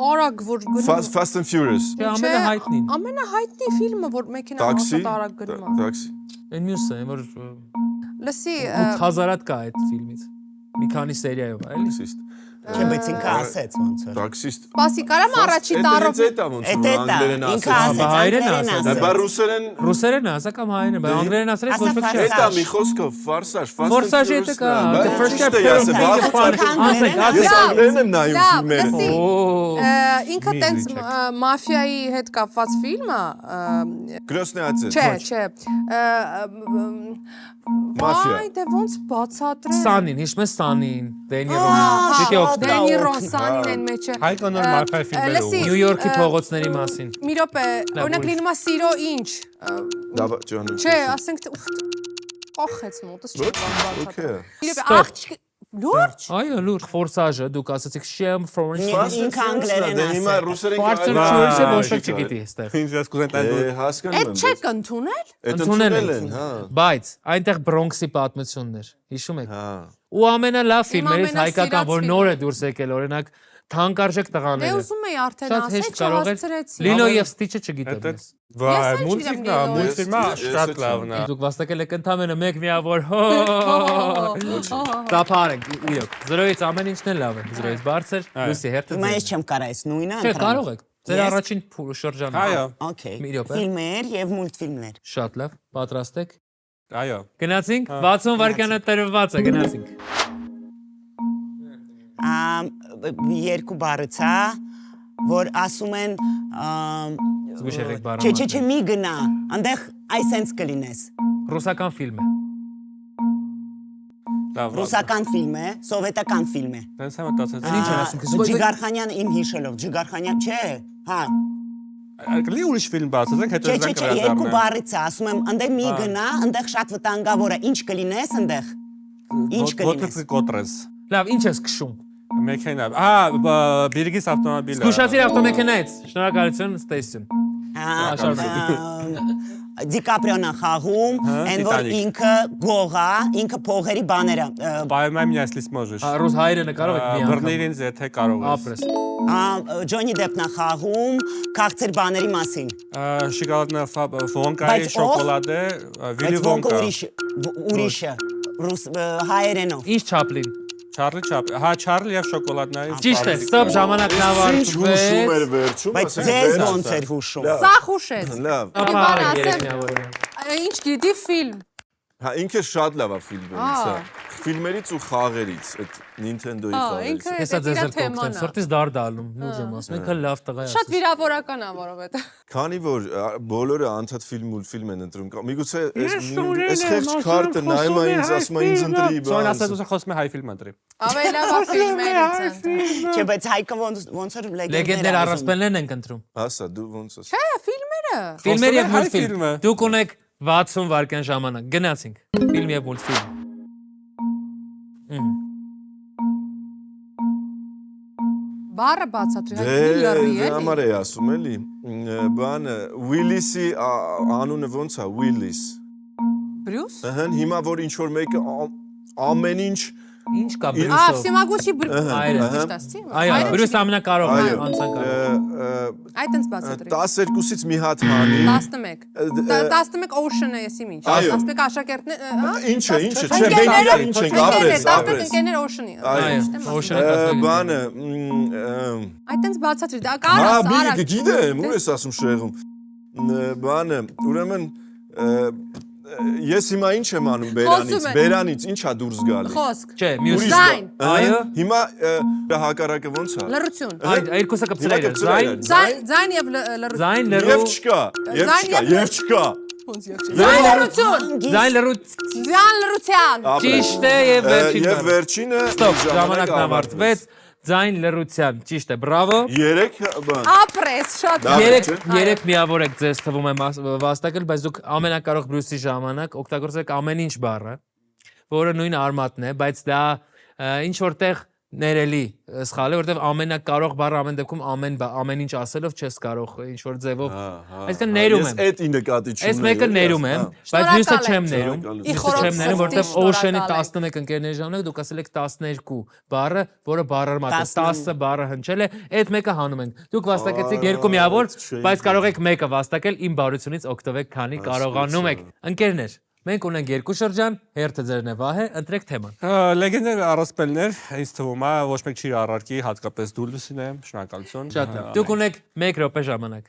արագ որ գնում։ Fast and Furious։ Չէ, ամենահայտնին։ Ամենահայտնի ֆիլմը, որ մեքենան Տաքսի։ շատ արագ գնում է։ Տաքսի։ Այն մյուսը, այն որ Լսի, 8000-ատ կա այդ ֆիլմից։ Մի քանի սերիայով, էլի։ Տաքսիստ։ չէ, բայց ինքը ասեց ոնց որ, Տաքսիստ։ սպասի, կարամ առաջի տառով։ Դա ոնց որ անգլերեն ինքը ասած։ ասեց, հայերեն անգլերեն ասեց։ Դա ասեց, բա ռուսերեն Ռուսերեն է, ասա կամ հայերեն, բայց անգլերեն ասել ես ոչ ոք չի։ Դա մի խոսքով ֆարսաժ, Fast and Ֆորսաժ Furious եթե կա, դա the first ճիշտ է, chapter ես of եմ the ասում, Անցեք, ես անցեք։ անգլերեն եմ նայում Լավ, ֆիլմերը։ լսի, Օ, ինքը տենց մաֆիայի հետ կապված ֆիլմ է։ Գրոսնե ացել։ Չէ։ Մաֆիա։ Այ դե ոնց բացատրեմ։ Սանին, հիշում ես Սանին, Դենիրոն։ Պիտի օգտվի։ Դենիրոն Սանին են մեջը։ Հայկական մաֆիա ֆիլմերը։ Լսի, Նյու Յորքի փողոցների մասին։ Մի րոպե, օրինակ լինում է սիրո ինչ։ Դա ջան։ Չէ, ասենք ախեց մոտս չի բացատրեմ։ Okay։ Մի րոպե, աղջիկ լուրջ։ Այո, լուրջ ֆորսաժը դուք ասացիք Shame for ինքը անգլերեն Դե հիմա ասեց, ռուսերեն Ֆարսը չորսը ոչ ոք չգիտի այստեղ։ Ինչ ես կուզեն տան։ հասկանում Այդ եմ։ չեք ընդունել։ Այդ Ընդունել ընդունել են, են, հա։ Բայց այնտեղ Բրոնքսի պատմությունն էր, հիշում եք։ Հա։ Ու ամենալավ ֆիլմերից հայկական, ամենասիրած որ նոր է դուրս եկել, օրինակ Թանկարժեք Դե տղաները։ ուզում էի արդեն Շատ ասել, հեշտ կարող է։ չհասցրեցի։ Լիլո եւ Ստիչը չգիտեմ ես։ Վայ, Ես էլ մուլտֆիլմը, չգիտեմ մուլտֆիլմը Ես շատ էլ լավն է։ Դուք վաստակել եք ընդամենը մեկ միավոր։ Տափարեք, իրոք։ 0-ից ամեն ինչն է լավ է։ 0-ից բարձր, լույսի հերթը։ հիմա ես չեմ կարա այս նույնը Չէ, կարող եք։ Ձեր Ես- առաջին շրջանը։ Այո, Okay, Մի րոպե։ ֆիլմեր եւ մուլտֆիլմներ, Շատ լավ, պատրաստ եք։ այո։ Գնացինք, 60 վայրկյանը տրված է, գնացինք։ երկու բառից է, որ ասում են, Զգույշ եղեք բառը։ չէ, մի գնա, այնտեղ այսենց կլինես, Ռուսական ֆիլմ է։ Լավ։ ռուսական ֆիլմ է, սովետական ֆիլմ է, Դենց եմ մտածել։ Ինչ են ասում, Ջիգարխանյան իմ հիշելով, Ջիգարխանյան, չէ, հա, Կլի ուրիշ ֆիլմ բացացեք, հետո չէ, զանգ երկու բառից է, ասում եմ, այնտեղ մի գնա, այնտեղ շատ վտանգավոր է, ինչ կլինես այնտեղ, ինչ կլինես, Ոտնը կոտրես։ Լավ, ինչ ես քշում։ Մեքենա։ Բիրգիս ավտոմոբիլը։ Զգուշացիր ավտոմեքենայից։ Շնորհակալություն, Ստեյսին։ Դիկապրիոնը խաղում, այն որ Տիտանիկ։ ինքը գողա, ինքը փողերի բաները, Պայմայ если сможешь։ Ռուս հայրենը կարող եք մի անգամ։ Բռնիրին եթե կարող ես։ Ապրես։ Ջոնի Դեփն է խաղում, քաղցր բաների մասին, Շոկոլադնա Ֆոնկայի Բայց ով? շոկոլադը Վիլի բայց ոնկը Վոնկա։ ուրիշը, ռուս հայերենով, Ինչ Չապլին։ Չարլի Չապլին։ Հա, Չարլի եւ շոկոլադնայի։ Ճիշտ է, ստոպ, ժամանակն Ինչ հուշում ավարտվեց։ էր վերջում, Բայց ձեզ ոնց էր հուշում։ Սա խուշեց։ Լավ։ Ապա ասեմ- երեք միավորը։ Ինչ գիտի ֆիլմ։ Հա ինքը շատ լավ է ֆիլմերից, հա։ Ֆիլմերից ու խաղերից, այդ Nintendo-ի խաղերից։ ինքը Հեսա ձեզ իր էլ կօգնեմ, թեման է։ սորտից դարդալում, նուժ եմ ասում, ինքը լավ տղա է Շատ ասում։ վիրավորական է, որովհետեւ։ Քանի որ բոլորը անդադ ֆիլմ են ընտրում, միգուցե այս խեղճ քարտը նայում է ինձ, ասում է ինձ ընտրի, Սոն բան։ ասած ուզում խոսում է հայ ֆիլմ ընտրի։ Ավելի լավ է ֆիլմերից են։ Չէ, բայց Հայկը ոնց էր Լեգենդներ առասպելներն ենք ընտրում։ Ասա, դու ոնց ես։ Չէ, ֆիլմերը։ Ֆիլմեր եւ հայ մուլտֆիլմ։ ֆիլմը։ Դուք ունեք 60 վայրկյան ժամանակ։ Գնացինք։ Ֆիլմ եւ մուլտֆիլմ։ Բառը բացատրի, Դե, հայտնի լրի դե էլի։ համար է ասում էլի։ Բանը Willis-ի անունը ոնց է, Willis։ Բրյուս։ Ահա, հիմա որ ինչ որ մեկը ամեն ինչ Ինչ կա Ա, Բրյուսով։ Всемогущий Այրը, Բրյուս։ Այո, Բրյուս ամենակարողն է, Այո։ անցանկարող։ Այդ ինձ բացատրի։ 12-ից մի հատ հանի։ 11։ 11 Ocean-ը եսի ինչ։ Այո։ 11 աշակերտներ, հա։ Ինչը, չէ, մենք իրար ինչ ենք ապրես, ապրես։ Ընկերներ Ocean-ի։ Այո, Ocean-ը Բանը Այդ ինձ բացատրի, դա հա, կարաս, մի արա։ գիտեմ, ու ես ասում շեղում։ Բանը, ուրեմն ես հիմա ինչ եմ անում Խոսում եմ։ բերանից ինչա դուրս գալի։ Խոսք։ Չէ, մյուս Ուրիշ Զայն։ բան։ Այո։ Հիմա դա հակառակը ոնց է։ Լրություն։ Այդ երկուսը կպցրել է։ Զայն, Ձայն եւ լրություն։ զայն Եվ լրու, չկա, եւ Զայն չկա, եւ- եւ չկա։ Ոնց եւ չի։ Ձայն լրություն։ զայն լրու Ձյան լրության։ ճիշտ է եւ վերջին Եվ բառը։ վերջինը Ստոպ, ժամանակն ավարտվեց։ Ձայն լրության, ճիշտ է, բրավո։ 3 բան։ Ապրես շատ։ Լավ է, Երեք չէ՞։ երեք միավոր եք ձեզ թվում է վաստակել, բայց դուք ամենակարող Բրյուսի ժամանակ օգտագործեք ամեն ինչ բառը, որը նույն արմատն է, բայց դա ինչ որտեղ ներելի սխալ է, որտեղ ամենակարող բառը ամեն դեպքում ամեն ինչ ասելով չես կարող ինչ որ ձևով։ Այսինքն ներում Ես եմ։ այդ ի նկատի չունեմ։ Այս մեկը ներում եմ, բայց մյուսը չեմ ներում։ Շնորհակալ եմ։ Մյուսը չեմ ներում, որտեղ Շնորհակալ Ocean-ի եմ։ 11 ընկերների ժամանակ դուք ասել եք 12 բառը, որը բառարմատ է, 10 բառը հնչել է, այդ մեկը հանում ենք։ Դուք վաստակեցիք երկու միավոր, բայց կարող եք մեկը վաստակել իմ բարությունից օգտվեք, քանի կարողանում եք։ Ընկերներ, մենք ունենք երկու շրջան, հերթը ձերն է Վահե, ընտրեք թեման։ Լեգենդներ առասպելներ, ինձ թվում է ոչ մեկ չի առարկի, հատկապես դու լուսին է, շնորհակալություն։ Շատ լավ։ Դուք ունեք 1 րոպե ժամանակ։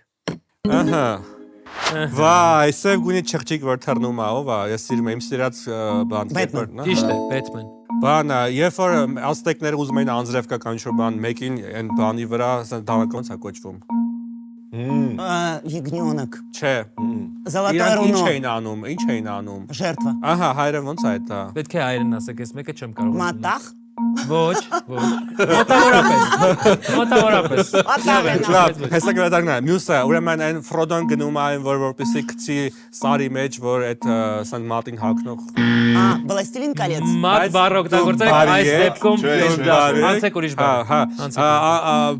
Ահա։ Վայ, սև գունի չղջիկ որ թռնում է, ով է, ես սիրում եմ, իմ սիրած բան կերպարն է։ Ճիշտ է, Batman։ Բանը, երբ որ ազտեկները ուզում էին անձրև կա կամ ինչ-որ բան, մեկին այն բանի վրա դանակոնց է կոչվում։ Ягнёнок. Չէ։ Золотое Իրանք ինչ руно. էին անում, ինչ էին անում։ Жертва. Ահա, հայրը ոնց է դա։ Պետք է հայերեն ասեք, ես մեկը չեմ կարող։ Матах. Ոչ, ոչ։ Մոտավորապես։ Լավ, հեսա գրադարնա։ Մյուսը, ուրեմն այն Ֆրոդոն գնում է այն, որպեսի գցի սարի մեջ, որ այդ Սանտ Մարտին հակնող։ А, Властелин колец. Մատ բառ օգտագործեք այս դեպքում անցեք ուրիշ բառ։ Հա,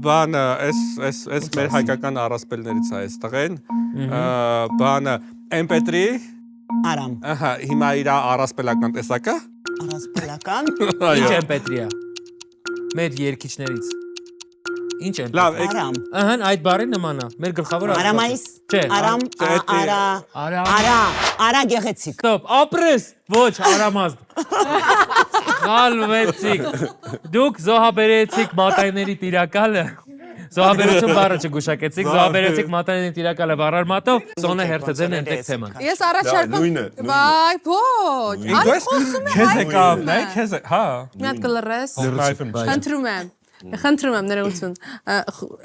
բանը, այս մեր հայկական առասպելներից է այս տղեն։ Բանը MP3, Арам. ահա, հիմա իր առասպելական տեսակը։ Распылакан. Ինչ են Պետրիա։ Մեր երկիչներից։ Ինչ են։ Լավ, Арам. Ահա այդ բառի նման է։ Մեր գլխավոր Арамais. Չէ։ Арам. Ара. Արամ։ Ара. Ара գեղեցիկ. Ստոպ, ապրես։ Ոչ, արամազդ։ Գալվեցիք։ Դուք զոհաբերեցիք մատայների տիրակալը։ Զոհաբերություն բառը չգուշակեցիք, զոհաբերեցիք մատայների տիրակալը բառարմատով, Սոնը հերթը ձեն ընտրեք թեման։ Ես առաջարկում։ նույնը, Վայ, ոչ։ Այն խոսում է։ քեզ եկավ, նայ, քեզ, հա։ Մի հատ կլրես։ Լրիվ Խնդրում եմ ներողություն։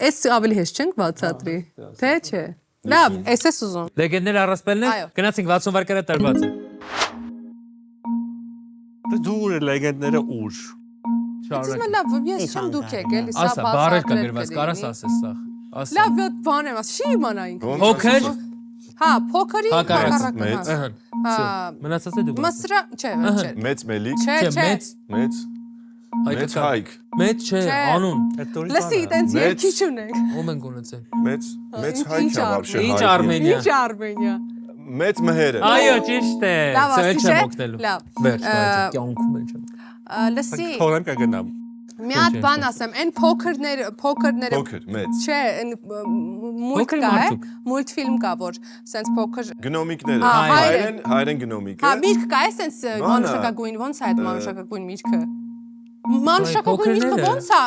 Էս ավելի հեշտ չենք բացատրի։ Թե չէ։ Լավ, էս ուզում։ Լեգենդներ առասպելներ, Այո։ գնացինք 60 վարկերը տրված է։ Դու լեգենդները ուր։ Իսկ լավ, ես չեմ դուք եք, էլի սա Ասա, բառեր կա բացատրել գրված, կարաս ասես սա։ Ասա։ Լավ, բան եմ ասի, չի իմանայինք։ Փոքր, Հա, փոքրի հակառակ, հակառակն մեծ։ է։ ըհը։ Հա, Մնացած է դու։ մսրա, չէ, չէ։ Մեծ մելիք, Չէ, Չէ, չէ։ մեծ, մեծ հայք, մեծ չէ, Չէ։ անուն։ Լսի, տենց Մեծ։ երկիչ ունենք։ Ում ենք ունեցել։ մեծ Ինչ հայք է вообще։ Ինչ հայք։ Արմենիա։ Ինչ Արմենիա։ Մեծ մհերը։ Այո, ճիշտ է։ Լավ, Սա ասի, չեմ չէ։ օգնելու։ Լավ։ Վերջ, կյանքում եմ չեմ։ Լսի, Թողեմ կգնամ։ մի հատ բան ասեմ, այն փոքրները Փոքր, մեծ։ չէ, այն մուլտ Փոքր կա, մարդուկ։ մուլտֆիլմ կա, որ սենց փոքր Գնոմիկները, Հա, հայրեն գնոմիկը։ Հա, միրգ կա, է սենց Մանա։ մանուշակագույն, ոնց է այդ մանուշակագույն միրգը։ Մանուշակագույն միշկը ոնց է։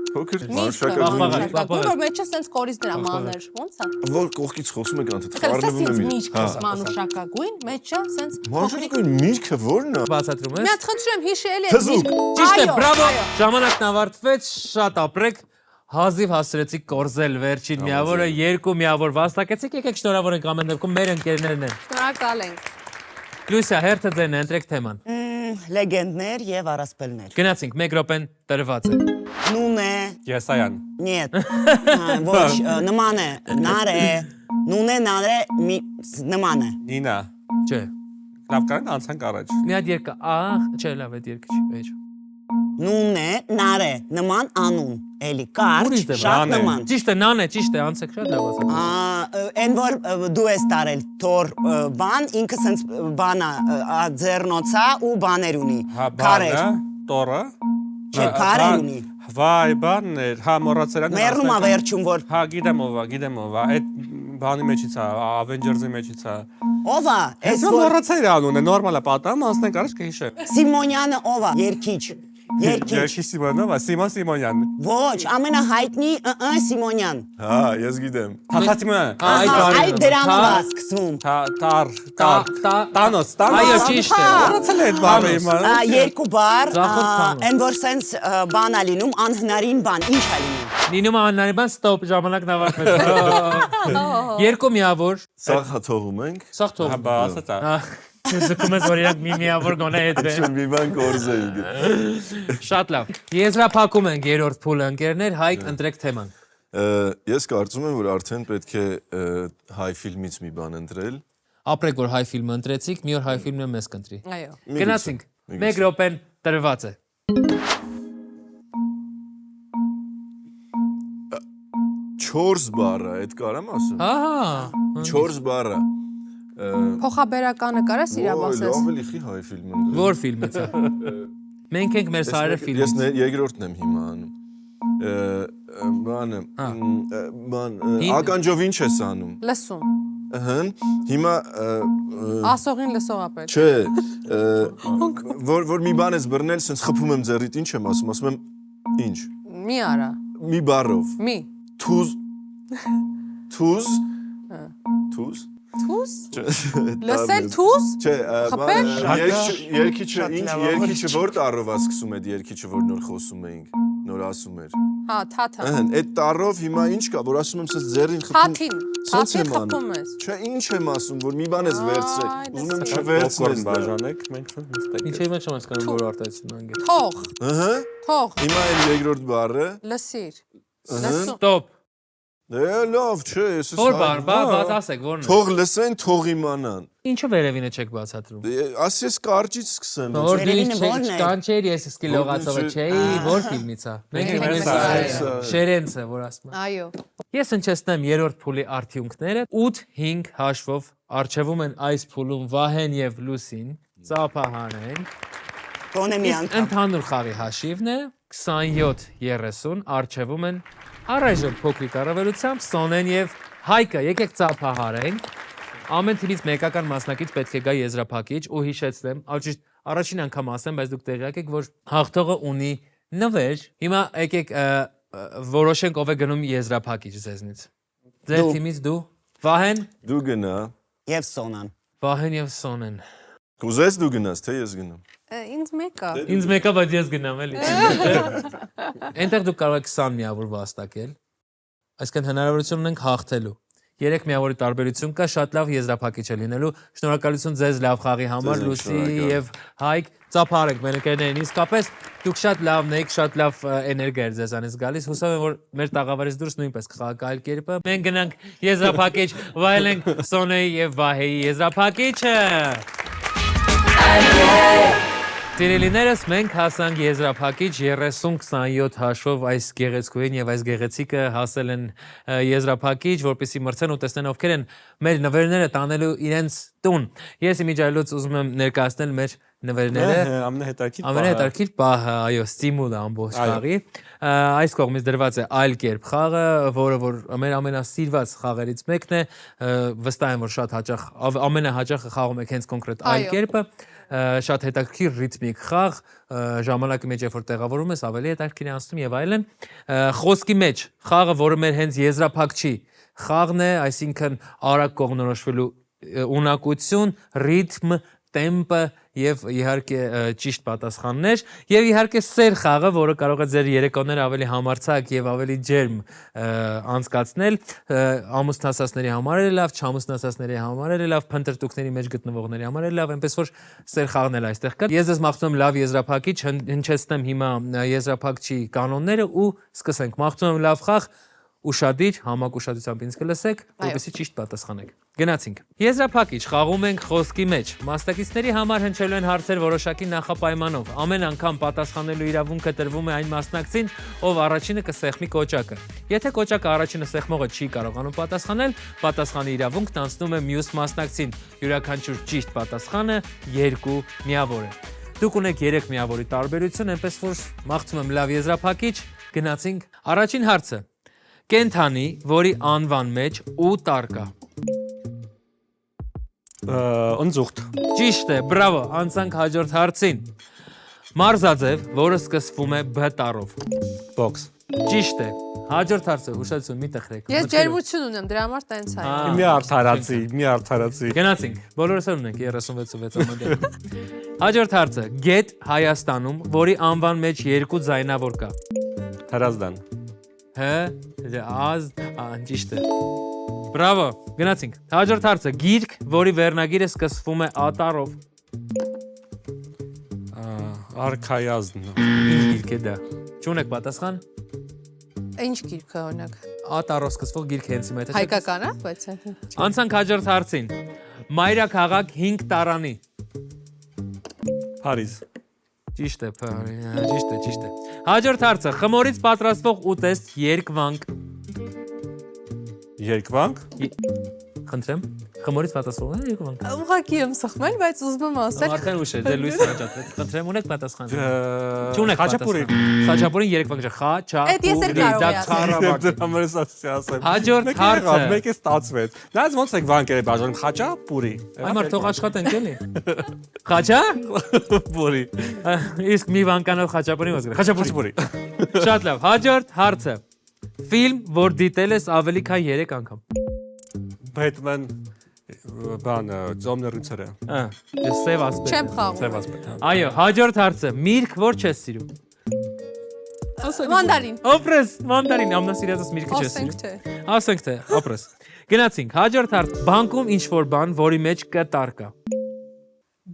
Փոքր Միշկը, մանուշակագույն որ մեջը սենց կորից դրա մանր, ոնց է։ որ կողքից խոսում եք անդ Սա խառնվում սենց է միշկը մանուշակագույն, մեջը սենց մանուշակագույն միրգը ո՞րն է Բացատրում Մի ես։ հատ խնդրեմ հիշի էլի Թզուկ։ Ճիշտ է, բրավո։ Ժամանակն ավարտվեց, շատ ապրեք։ Հազիվ հասցրեցիք կորզել վերջին միավորը, երկու միավոր վաստակեցիք, եկեք շնորհավոր ենք ամեն դեպքում մեր ընկերներն են։ Շնորհակալ ենք։ Լուսիա, հերթը ձերն է, ընտրեք թեման։ Լեգենդներ եւ առասպելներ։ Գնացինք, 1 րոպեն տրված է։ Նունե, Եսայան։ Нет. Ոչ, նման է, նար է։ Նունե նար է, նման է։ Նինա։ Չէ։ Լավ կան անցանք առաջ։ Մի հատ երկը, ահ, չէ, լավ է երկը չի, վեճ։ Նունե նար է, նման անուն։ Էլի կարճ, Ուրիշ դեպ, շատ նան է։ նման։ Ճիշտ է, նան է, ճիշտ է, անցեք շատ լավ ասացիք։ Այն որ դու ես տարել թոր բան, ինքը սենց բանա ձեռնոցա ու բաներ ունի։ Հա, Քարեր։ բանը, տորը։ Չէ, քարեր ունի։ Վայ, բաններ, հա մոռացել եմ։ Մեռնում է վերջում որ Հա, գիտեմ ով է, այդ բանի մեջից է, Avengers-ի մեջից է։ ով է, Ես էս որ մոռացել եմ անունը, նորմալ է պատամ, անցնենք առաջ կհիշեմ։ Սիմոնյանը ով է, երկիչ։ Երկիչ։ Երկի Սիմոնովա, Սիմոն Սիմոնյան։ Ոչ, ամենահայտնի Սիմոնյան։ հա ես գիտեմ Թաթաթիմյան։ Այդ դրանով է սկսվում։ Տանոս։ Այո, ճիշտ է։ Մոռացել եմ բանը իմ։ Երկու բառ, Ձախոտ Թանոս։ այն որ սենց բան է լինում, անհնարին բան, ինչ է լինում։ Լինում աննարի բան, ստոպ, ժամանակն ավարտվեց։ Երկու միավոր, սաղ հաթողում ենք սաղ թող։ Հա, բա ասացա։ Ձգում ես որ իրանք մի միավոր գոնե հետվեն։ շուն մի բան կորզեի Շատ լավ։ Եզրափակում ենք երրորդ փուլը, ընկերներ, Հայկ, ընտրեք թեման։ ես կարծում եմ որ արդեն պետք է հայ ֆիլմից մի բան ընտրել Ապրեք որ հայ ֆիլմը ընտրեցիք, մի օր հայ ֆիլմը մեզ կընտրի։ Այո։ Գնացինք։ 1 րոպեն տրված է։ Չորս բառը, այդ կարամ ասեմ։ Ահա։ Չորս բառը։ Փոխաբերականը կարես իրավ ասես։ Լավ էլի խի հայ ֆիլմ ընտրել։ Որ ֆիլմից է։ Մենք ենք մեր սարերը Ես ֆիլմից։ երկրորդն եմ հիմա անում։ Բան ականջով ինչ ես անում։ Լսում։ Ըհն, հիմա Ասողին լսող ապետ։ չէ, որ մի բան ես բռնել, սենց խփում եմ ձեռիդ, ինչ եմ ասում եմ ինչ։ Մի արա։ Մի բառով։ Մի։ Թուզ։ Թուզ։ Թուս։ Չէ, Լսել թուս։ Չէ, Խփել։ երկիչը որ տառով է սկսում այդ երկիչը, որ նոր խոսում էինք, նոր ասում էր։ Հա, թաթա։ Ահն, այդ տառով հիմա ինչ կա, որ ասում եմ սենց ձեռին խփում։ Թաթին։ Թաթին խփում ես։ Չէ, ինչ եմ ասում, որ մի բան ես վերցրել, ուզում եմ չվերցնես Պոպկորն դա։ բաժանեք, մենք նստենք։ Ինչի մեջ եմ հասկանում որ արտահայտություն անգել։ Թող։ Ահա, Թող։ հիմա այն երկրորդ բառը։ Լսիր։ Լսում։ Ստոպ։ Լավ, չէ, ես Որ բառ, բաց ասեք, որն է։ Թող լսեն, թող իմանան։ Ինչու վերևինը չեք բացատրում։ Ասի ես կարճից սկսեմ։ Որ Վերևինը դից որն է։ չկանչեր, ես իսկի լողացողը չէի, որ ֆիլմից է։ Մենք ենք մեր սարերը։ Շերենցը, որ ասում եմ։ Այո։ Ես հնչեցնեմ երրորդ փուլի արդյունքները 8-5 հաշվով արժևում են այս փուլում Վահեն եւ Լուսին, ծափահարեն։ Գոնե մի Իսկ անգամ։ ընդհանուր խաղի հաշիվն է 27-30 արժևում են առայժմ փոքրիկ առավելությամբ Սոնեն եւ Հայկը, եկեք ծափահարենք։ Ամեն թիմից մեկական մասնակից պետք է գա եզրափակիչ ու հիշեցնեմ, ճիշտ առաջին անգամ ասեմ, բայց դուք տեղյակ եք, որ հաղթողը ունի նվեր։ Հիմա եկեք որոշենք ով է գնում եզրափակիչ ձեզնից։ Ձեր թիմից դու, Վահեն, Դու գնա։ Եվ Սոնան։ Վահեն եւ Սոնեն։ Կուզես դու գնաս, թե ես գնամ։ Ինձ մեկը։ Ինձ մեկը բայց ես գնամ էլի։ Այնտեղ դուք կարող եք 20 միավոր վաստակել։ Այսինքն հնարավորություն ունենք հաղթելու։ 3 միավորի տարբերություն կա, շատ լավ եզրափակիչ է լինելու։ Շնորհակալություն ձեզ լավ խաղի համար, Լուսի եւ Հայկ, ծափարեք մեր ընկերներին։ Իսկապես դուք շատ լավն եք, շատ լավ էներգիա էր ձեզանից գալիս։ Հուսով եմ, որ մեր տաղավարից դուրս նույնպես կխաղակայել կերպը։ Մենք գնանք եզրափակիչ, վայելենք Սոնեի եւ Վահեի եզրափակիչը։ Տիրելիներս մենք հասանք եզրափակիչ 30-27 հաշվով այս գեղեցկուին եւ այս գեղեցիկը հասել են եզրափակիչ, որպեսզի մրցեն ու տեսնեն ովքեր են մեր նվերները տանելու իրենց տուն։ Ես իմիջայլոց ուզում եմ ներկայացնել մեր նվերները ամենահետաքրքիր ամենահետաքրքիր պահը, այո, ստիմուլը ամբողջ խաղի։ Այս կողմից դրված է այլ կերպ խաղը, որը որ մեր ամենասիրված խաղերից մեկն է, վստահ եմ որ շատ հաճախ ամենահաճախը խաղում եք հենց կոնկրետ այլ կերպը, շատ հետաքրքիր ռիթմիկ խաղ, ժամանակի մեջ երբ որ տեղավորում ես ավելի հետաքրքիր է անցնում եւ այլն։ Խոսքի մեջ խաղը, որը մեր հենց եզրափակչի խաղն է, այսինքն արագ կողմնորոշվելու ունակություն, ռիթմ, տեմպը եւ իհարկե ճիշտ պատասխաններ եւ իհարկե սեր խաղը, որը կարող է ձեր երեկոները ավելի համարձակ եւ ավելի ջերմ անցկացնել, ամուսնացածների համար է լավ, չամուսնացածների համար է լավ, փնտրտուքների մեջ գտնվողների համար է լավ, այնպես որ սեր խաղն էլ այստեղ կա։ Ես ձեզ մաղթում եմ լավ եզրափակիչ, հնչեցնեմ հիմա եզրափակչի կանոնները ու սկսենք։ Մաղթում եմ լավ խաղ, ուշադիր, համակ ուշադրությամբ ինձ կլսեք, որպեսզի ճիշտ պատասխանեք։ Գնացինք։ Եզրափակիչ խաղում ենք խոսքի մեջ։ Մասնակիցների համար հնչելու են հարցեր որոշակի նախապայմանով։ Ամեն անգամ պատասխանելու իրավունքը տրվում է այն մասնակցին, ով առաջինը կսեղմի կոճակը։ Եթե կոճակը առաջինը սեղմողը չի կարողանում պատասխանել, պատասխանի իրավունքն անցնում է մյուս մասնակցին։ Յուրաքանչյուր ճիշտ պատասխանը 2 միավոր է։ Դուք ունեք 3 միավորի տարբերություն, այնպես որ մաղթում եմ լավ եզրափակիչ, գնացինք։ Առաջին հարցը։ Կենթանի, որի անվան մեջ ու տառ կա։ Ընձուղտ։ Ճիշտ է, բրավո, անցանք հաջորդ հարցին։ Մարզաձև, որը սկսվում է B տառով։ Բոքս։ Ճիշտ է։ Հաջորդ հարցը, հուշացություն, մի տխրեք։ Ես ջերմություն ունեմ, դրա համար տենց հայ։ Մի արդարացի։ Գնացինք, բոլորս էլ ունենք 36 ամեն։ Հաջորդ հարցը, գետ Հայաստանում, որի անվան մեջ 2 ձայնավոր կա։ Հրազդան։ Ճիշտ է։ Բրավո, գնացինք։ Հաջորդ հարցը, գիրք, որի վերնագիրը սկսվում է A տառով։ Արքայազն։ Ինչ գիրք է դա։ Չունեք պատասխան։ Ինչ գիրքը օրինակ։ A տառով սկսվող գիրք հենց հիմա է։ Հայկական է, բայց Անցանք հաջորդ հարցին։ Մայրաքաղաք 5 տառանի։ Փարիզ։ Ճիշտ է, ճիշտ է։ Հաջորդ հարցը, խմորից պատրաստվող ուտեստ երկվանք։ Երկվանք։ Խնդրեմ, խմորից պատասխանող է երկվանք։ ուղղակի եմ սխմել, բայց ուզում եմ ասել։ Արդեն ուշ է, դե լույս առաջացրեց։ Խնդրեմ, ունեք պատասխան։ Չունեք Խաչապուրի։ Խաչապուրին երկվանք չէ, Էդ ես էլ Հաջորդ հարցը։ կարող եմ ասել։ Մեկ է ստացվեց։ Նայած ոնց եք վանկերը բաժանում խաչապուրի։ Այմար թող աշխատենք էլի։ Խաչա։ Պուրի։ Իսկ մի վանկանով խաչապուրի ոնց գրի։ Խաչապուրի։ Շատ լավ, հաջորդ հարցը։ Ֆիլմ, որ դիտել ես ավելի քան 3 անգամ։ Բեթմեն բանը Ձոմն ռիցերը։ Ես սև ասպետ։ Չեմ խաղում։ Սև ասպետ։ Այո, հաջորդ հարցը։ Միրգ, որ չես սիրում։ Մանդարին։ Օպրես, մանդարին, ամնասիրածս միրգը չես Ասենք սիրում։ թե։ Ասենք թե, օպրես։ Գնացինք, հաջորդ հարց։ Բանկում ինչ որ բան, որի մեջ կտար կա։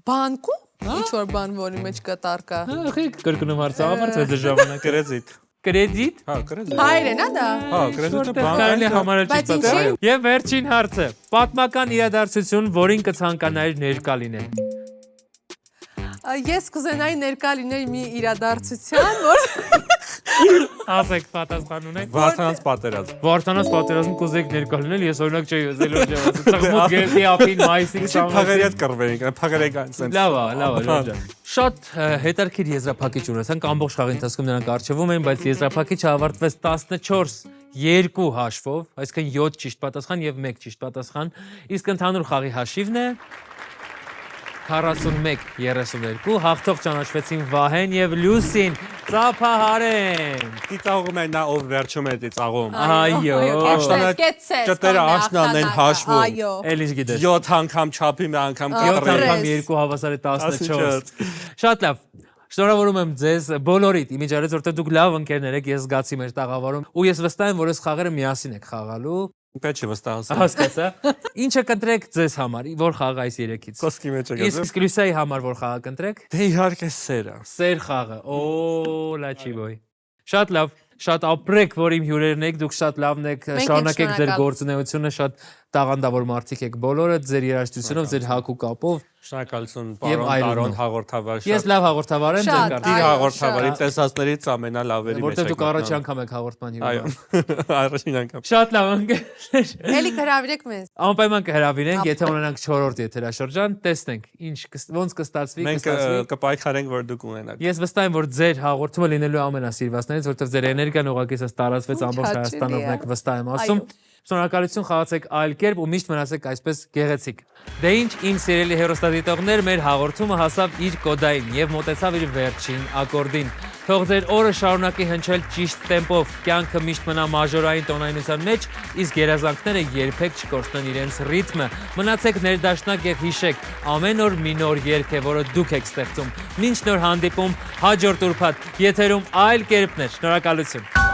Բանկում ինչ որ բան, որի մեջ կտար կա։ Ախի կրկնում հարցը ավարտվեց դե ժամանակ։ Կրեդիտ։ Կրեդիտ։ Հա, կրեդիտ։ Հայրեն է դա։ Հա, կրեդիտը Կարելի է համարել Բայց ճիշտ ինչի՞։ պատասխան։ Եվ վերջին հարցը։ Պատմական իրադարձություն, որին կցանկանայիր ներկա լինել։ Ես կուզենայի ներկա լինել մի իրադարձության, որ Ասեք պատասխան ունեք։ Վարդանանց պատերազմ։ Վարդանանց պատերազմում կուզեիք ներկա լինել, ես օրինակ չէի ուզել որ ծղմուկ գերտի ափին մայիսի Ինչի փաղերի հետ կռվեինք, փաղերեք այնպես։ Լավ է, Ժորժ։ Շատ հետաքրքիր եզրափակիչ ունեցանք, ամբողջ խաղի ընթացքում նրանք արժևում էին, բայց եզրափակիչը ավարտվեց 14-2 հաշվով, այսինքն 7 ճիշտ պատասխան եւ 1 ճիշտ պատասխան, իսկ ընդհանուր խաղի հաշիվն է 41-32, հաղթող ճանաչվեցին Վահեն եւ Լյուսին, ծափահարեն։ Ծիծաղում են նա ով վերջում է ծիծաղում։ Այո, Ճտերը աշնանն են հաշվում։ Այո։ էլ ինչ գիտես։ 7 անգամ չափի մի անգամ 7 կռվի։ անգամ 2 հավասար է 14։ Շատ լավ։ Շնորհավորում եմ ձեզ բոլորիդ, իմիջիայլից որտեղ դուք լավ ընկերներ եք, ես զգացի մեր տաղավարում ու ես վստահ եմ, որ այս խաղերը միասին եք խաղալու։ Պետք է վստահացնել։ Հասկացա։ Ինչը կընտրեք ձեզ համար, որ խաղը այս երեքից։ Խոսքի մեջ է գազը։ Իսկ Լյուսայի համար որ խաղը կընտրեք։ Դե իհարկե սերը։ Սեր խաղը։ Օ, լաչիբոյ։ Շատ լավ, շատ ապրեք, որ իմ հյուրերն եք, դուք շատ լավն եք, շարունակեք ձեր գործունեությունը, շատ տաղանդավոր մարդիկ եք բոլորը ձեր երաժշտությունով, ձեր հագու կապով։ Շնորհակալություն, Եվ պարոն այլն։ Տարոն հաղորդավար։ Ես լավ հաղորդավար եմ, ձեր Շատ, կարծիքով։ այո, հաղորդավարի շատ։ տեսածներից ամենալավերի մեջ Որտեղ եք դուք առաջ մտնում։ անգամ եք հաղորդման Այո, հյուրը։ առաջին անգամ։ Շատ լավ ընկերներ։ Էլի հրավիրեք մեզ։ Անպայման կհրավիրենք, եթե ունենանք 4-րդ եթերաշրջան, տեսնենք ոնց կստացվի, Մենք կպայքարենք, որ դուք ունենաք։ Ես վստահ եմ, որ ձեր հաղորդումը լինելու ամենասիրվածներից, որովհետև ձեր էներգիան ուղղակի ասած տարածվեց ամբողջ հաճելի Հայաստանով, է։ մեկ վստահ եմ ասում։ Այո։ Շնորհակալություն, խաղացեք այլ կերպ ու միշտ մնացեք այսպես գեղեցիկ։ Դե ինչ, իմ սիրելի հեռուստադիտողներ, մեր հաղորդումը հասավ իր կոդային եւ մոտեցավ իր վերջին ակորդին։ Թող ձեր օրը շարունակի հնչել ճիշտ տեմպով, կյանքը միշտ մնա մաժորային տոնայնության մեջ, իսկ երազանքները երբեք չկորցնեն իրենց ռիթմը։ Մնացեք ներդաշնակ եւ հիշեք, ամեն օր մի նոր երգ է, որը դուք եք ստեղծում։ Մինչ նոր հանդիպում, հաջորդ ուրբաթ եթերում այլ կերպներ։ Շնորհակալություն։